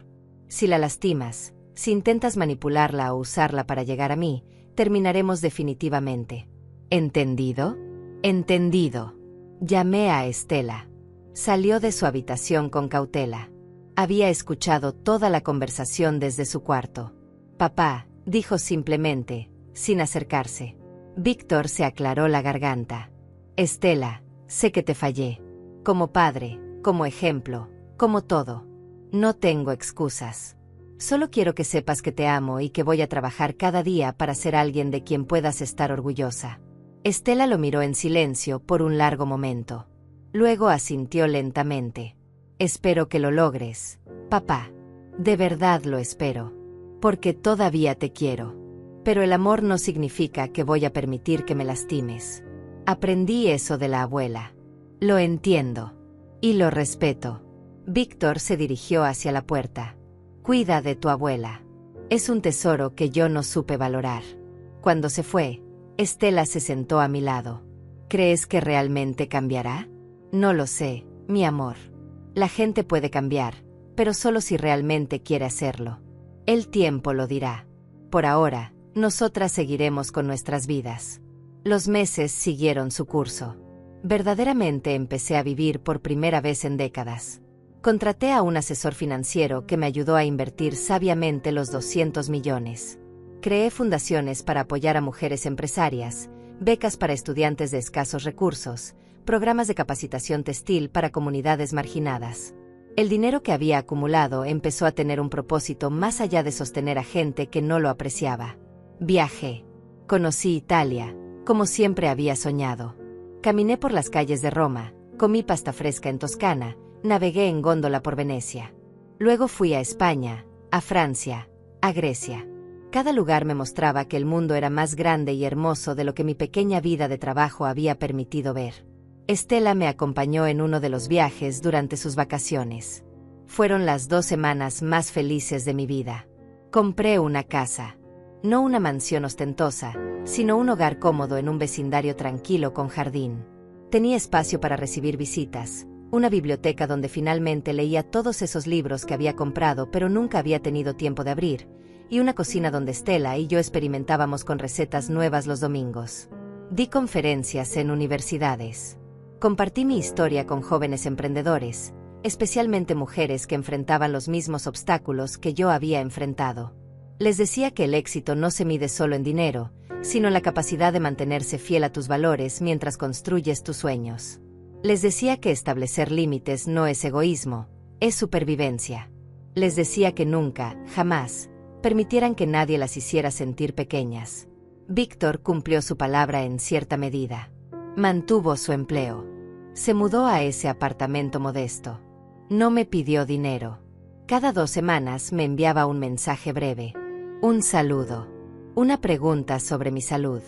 si la lastimas, si intentas manipularla o usarla para llegar a mí, terminaremos definitivamente. ¿Entendido? Entendido. Llamé a Estela. Salió de su habitación con cautela. Había escuchado toda la conversación desde su cuarto. Papá, dijo simplemente, sin acercarse. Víctor se aclaró la garganta. Estela, sé que te fallé. Como padre, como ejemplo, como todo. No tengo excusas. Solo quiero que sepas que te amo y que voy a trabajar cada día para ser alguien de quien puedas estar orgullosa. Estela lo miró en silencio por un largo momento. Luego asintió lentamente. Espero que lo logres, papá. De verdad lo espero. Porque todavía te quiero. Pero el amor no significa que voy a permitir que me lastimes. Aprendí eso de la abuela. Lo entiendo. Y lo respeto. Víctor se dirigió hacia la puerta. Cuida de tu abuela. Es un tesoro que yo no supe valorar. Cuando se fue, Estela se sentó a mi lado. ¿Crees que realmente cambiará? No lo sé, mi amor. La gente puede cambiar, pero solo si realmente quiere hacerlo. El tiempo lo dirá. Por ahora, nosotras seguiremos con nuestras vidas. Los meses siguieron su curso. Verdaderamente empecé a vivir por primera vez en décadas. Contraté a un asesor financiero que me ayudó a invertir sabiamente los 200 millones. Creé fundaciones para apoyar a mujeres empresarias, becas para estudiantes de escasos recursos, programas de capacitación textil para comunidades marginadas. El dinero que había acumulado empezó a tener un propósito más allá de sostener a gente que no lo apreciaba. Viajé. Conocí Italia, como siempre había soñado. Caminé por las calles de Roma, comí pasta fresca en Toscana, navegué en góndola por Venecia. Luego fui a España, a Francia, a Grecia. Cada lugar me mostraba que el mundo era más grande y hermoso de lo que mi pequeña vida de trabajo había permitido ver. Estela me acompañó en uno de los viajes durante sus vacaciones. Fueron las 2 semanas más felices de mi vida. Compré una casa. No una mansión ostentosa, sino un hogar cómodo en un vecindario tranquilo con jardín. Tenía espacio para recibir visitas, una biblioteca donde finalmente leía todos esos libros que había comprado pero nunca había tenido tiempo de abrir, y una cocina donde Estela y yo experimentábamos con recetas nuevas los domingos. Di conferencias en universidades. Compartí mi historia con jóvenes emprendedores, especialmente mujeres que enfrentaban los mismos obstáculos que yo había enfrentado. Les decía que el éxito no se mide solo en dinero, sino en la capacidad de mantenerse fiel a tus valores mientras construyes tus sueños. Les decía que establecer límites no es egoísmo, es supervivencia. Les decía que nunca, jamás, permitieran que nadie las hiciera sentir pequeñas. Víctor cumplió su palabra en cierta medida. Mantuvo su empleo. Se mudó a ese apartamento modesto. No me pidió dinero. Cada 2 semanas me enviaba un mensaje breve. Un saludo. Una pregunta sobre mi salud.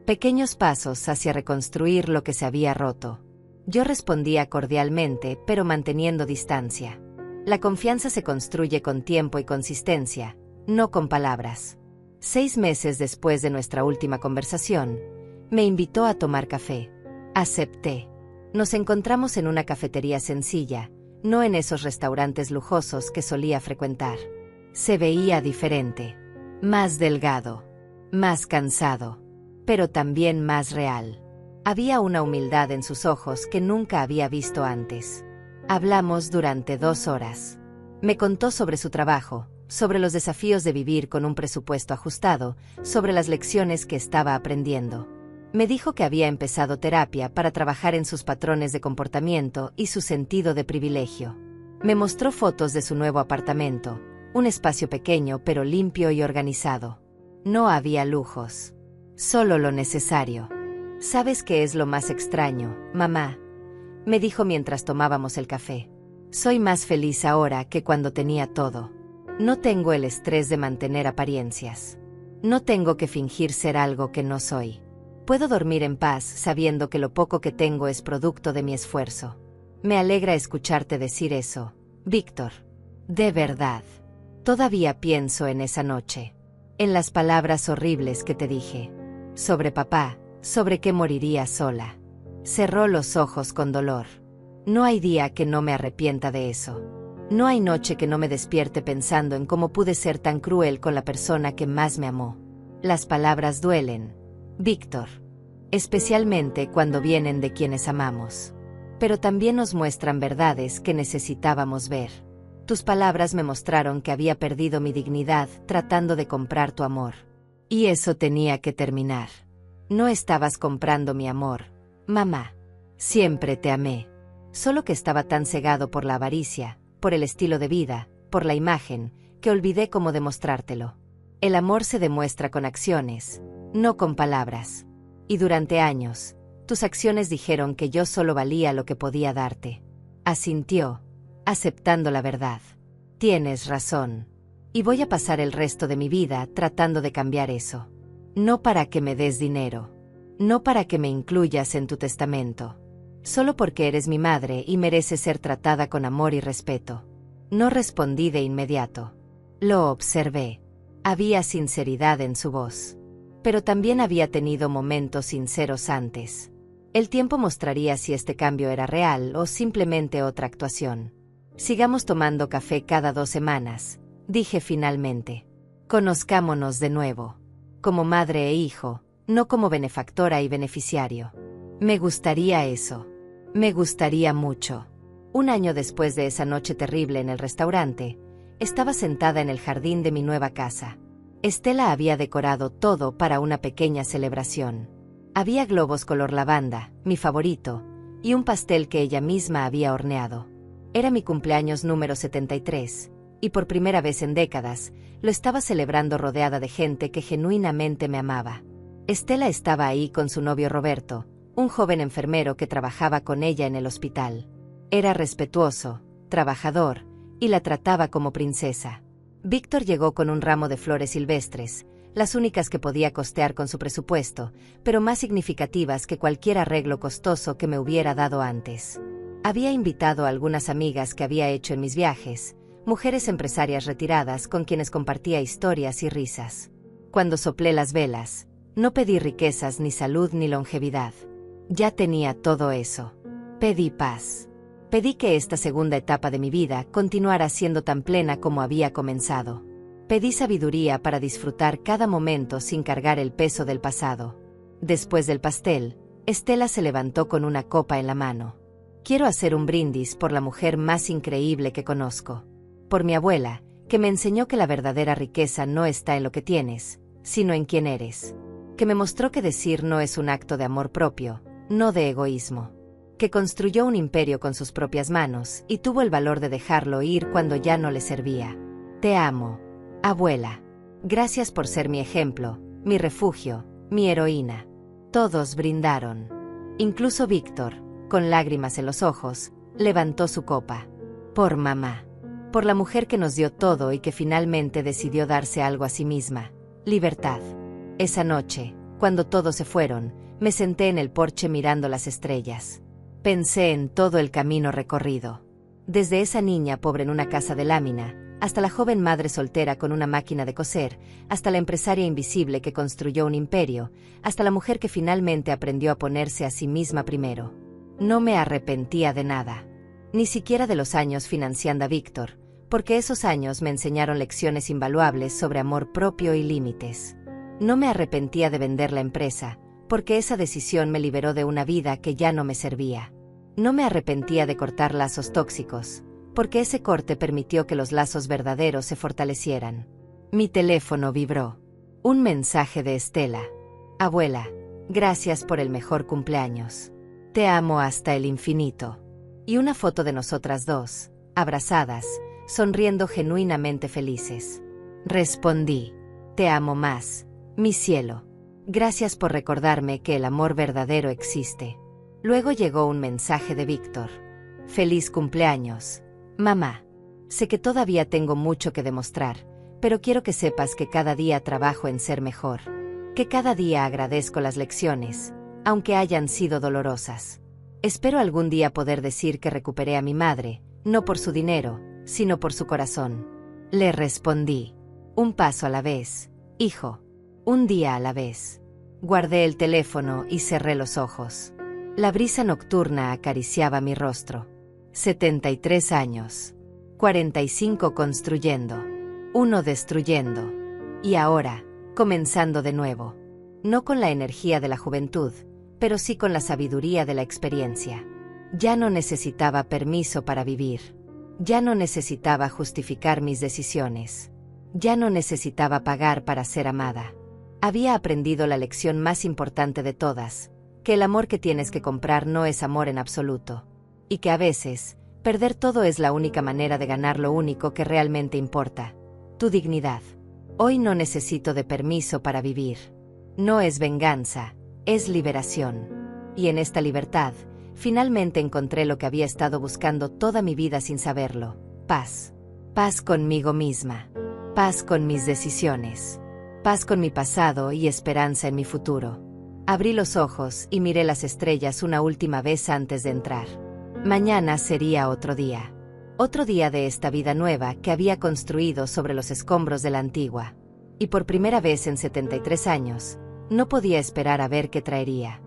Pequeños pasos hacia reconstruir lo que se había roto. Yo respondía cordialmente, pero manteniendo distancia. La confianza se construye con tiempo y consistencia, no con palabras. 6 meses después de nuestra última conversación, me invitó a tomar café. Acepté. Nos encontramos en una cafetería sencilla, no en esos restaurantes lujosos que solía frecuentar. Se veía diferente. Más delgado. Más cansado. Pero también más real. Había una humildad en sus ojos que nunca había visto antes. Hablamos durante 2 horas. Me contó sobre su trabajo, sobre los desafíos de vivir con un presupuesto ajustado, sobre las lecciones que estaba aprendiendo. Me dijo que había empezado terapia para trabajar en sus patrones de comportamiento y su sentido de privilegio. Me mostró fotos de su nuevo apartamento, un espacio pequeño pero limpio y organizado. No había lujos. Solo lo necesario. ¿Sabes qué es lo más extraño, mamá?, me dijo mientras tomábamos el café. Soy más feliz ahora que cuando tenía todo. No tengo el estrés de mantener apariencias. No tengo que fingir ser algo que no soy. Puedo dormir en paz sabiendo que lo poco que tengo es producto de mi esfuerzo. Me alegra escucharte decir eso, Víctor. De verdad. Todavía pienso en esa noche. En las palabras horribles que te dije. Sobre papá, sobre que moriría sola. Cerró los ojos con dolor. No hay día que no me arrepienta de eso. No hay noche que no me despierte pensando en cómo pude ser tan cruel con la persona que más me amó. Las palabras duelen, Víctor. Especialmente cuando vienen de quienes amamos. Pero también nos muestran verdades que necesitábamos ver. Tus palabras me mostraron que había perdido mi dignidad tratando de comprar tu amor. Y eso tenía que terminar. No estabas comprando mi amor, mamá. Siempre te amé. Solo que estaba tan cegado por la avaricia, por el estilo de vida, por la imagen, que olvidé cómo demostrártelo. El amor se demuestra con acciones, no con palabras. Y durante años, tus acciones dijeron que yo solo valía lo que podía darte. Asintió, aceptando la verdad. Tienes razón. Y voy a pasar el resto de mi vida tratando de cambiar eso. No para que me des dinero. No para que me incluyas en tu testamento. Solo porque eres mi madre y mereces ser tratada con amor y respeto. No respondí de inmediato. Lo observé. Había sinceridad en su voz. Pero también había tenido momentos sinceros antes. El tiempo mostraría si este cambio era real o simplemente otra actuación. Sigamos tomando café cada 2 semanas, dije finalmente. Conozcámonos de nuevo. Como madre e hijo, no como benefactora y beneficiario. Me gustaría eso. Me gustaría mucho. Un año después de esa noche terrible en el restaurante, estaba sentada en el jardín de mi nueva casa. Estela había decorado todo para una pequeña celebración. Había globos color lavanda, mi favorito, y un pastel que ella misma había horneado. Era mi cumpleaños número 73, y por primera vez en décadas, lo estaba celebrando rodeada de gente que genuinamente me amaba. Estela estaba ahí con su novio Roberto, un joven enfermero que trabajaba con ella en el hospital. Era respetuoso, trabajador, y la trataba como princesa. Víctor llegó con un ramo de flores silvestres, las únicas que podía costear con su presupuesto, pero más significativas que cualquier arreglo costoso que me hubiera dado antes. Había invitado a algunas amigas que había hecho en mis viajes, mujeres empresarias retiradas con quienes compartía historias y risas. Cuando soplé las velas, no pedí riquezas ni salud ni longevidad. Ya tenía todo eso. Pedí paz. Pedí que esta segunda etapa de mi vida continuara siendo tan plena como había comenzado. Pedí sabiduría para disfrutar cada momento sin cargar el peso del pasado. Después del pastel, Estela se levantó con una copa en la mano. Quiero hacer un brindis por la mujer más increíble que conozco. Por mi abuela, que me enseñó que la verdadera riqueza no está en lo que tienes, sino en quién eres. Que me mostró que decir no es un acto de amor propio, no de egoísmo. Que construyó un imperio con sus propias manos y tuvo el valor de dejarlo ir cuando ya no le servía. Te amo, abuela. Gracias por ser mi ejemplo, mi refugio, mi heroína. Todos brindaron. Incluso Víctor, con lágrimas en los ojos, levantó su copa. Por mamá. Por la mujer que nos dio todo y que finalmente decidió darse algo a sí misma. Libertad. Esa noche, cuando todos se fueron, me senté en el porche mirando las estrellas. Pensé en todo el camino recorrido. Desde esa niña pobre en una casa de lámina, hasta la joven madre soltera con una máquina de coser, hasta la empresaria invisible que construyó un imperio, hasta la mujer que finalmente aprendió a ponerse a sí misma primero. No me arrepentía de nada. Ni siquiera de los años financiando a Víctor, porque esos años me enseñaron lecciones invaluables sobre amor propio y límites. No me arrepentía de vender la empresa, porque esa decisión me liberó de una vida que ya no me servía. No me arrepentía de cortar lazos tóxicos, porque ese corte permitió que los lazos verdaderos se fortalecieran. Mi teléfono vibró. Un mensaje de Estela. Abuela, gracias por el mejor cumpleaños. Te amo hasta el infinito. Y una foto de nosotras dos, abrazadas, sonriendo genuinamente felices. Respondí. Te amo más, mi cielo. Gracias por recordarme que el amor verdadero existe. Luego llegó un mensaje de Víctor. Feliz cumpleaños, mamá. Sé que todavía tengo mucho que demostrar, pero quiero que sepas que cada día trabajo en ser mejor. Que cada día agradezco las lecciones, aunque hayan sido dolorosas. Espero algún día poder decir que recuperé a mi madre, no por su dinero, sino por su corazón. Le respondí. Un paso a la vez, hijo. Un día a la vez. Guardé el teléfono y cerré los ojos. La brisa nocturna acariciaba mi rostro. 73 años. 45 construyendo. 1 destruyendo. Y ahora, comenzando de nuevo. No con la energía de la juventud, pero sí con la sabiduría de la experiencia. Ya no necesitaba permiso para vivir. Ya no necesitaba justificar mis decisiones. Ya no necesitaba pagar para ser amada. Había aprendido la lección más importante de todas, que el amor que tienes que comprar no es amor en absoluto. Y que a veces, perder todo es la única manera de ganar lo único que realmente importa: tu dignidad. Hoy no necesito de permiso para vivir. No es venganza, es liberación. Y en esta libertad, finalmente encontré lo que había estado buscando toda mi vida sin saberlo: paz. Paz conmigo misma. Paz con mis decisiones. Paz con mi pasado y esperanza en mi futuro. Abrí los ojos y miré las estrellas una última vez antes de entrar. Mañana sería otro día. Otro día de esta vida nueva que había construido sobre los escombros de la antigua. Y por primera vez en 73 años, no podía esperar a ver qué traería.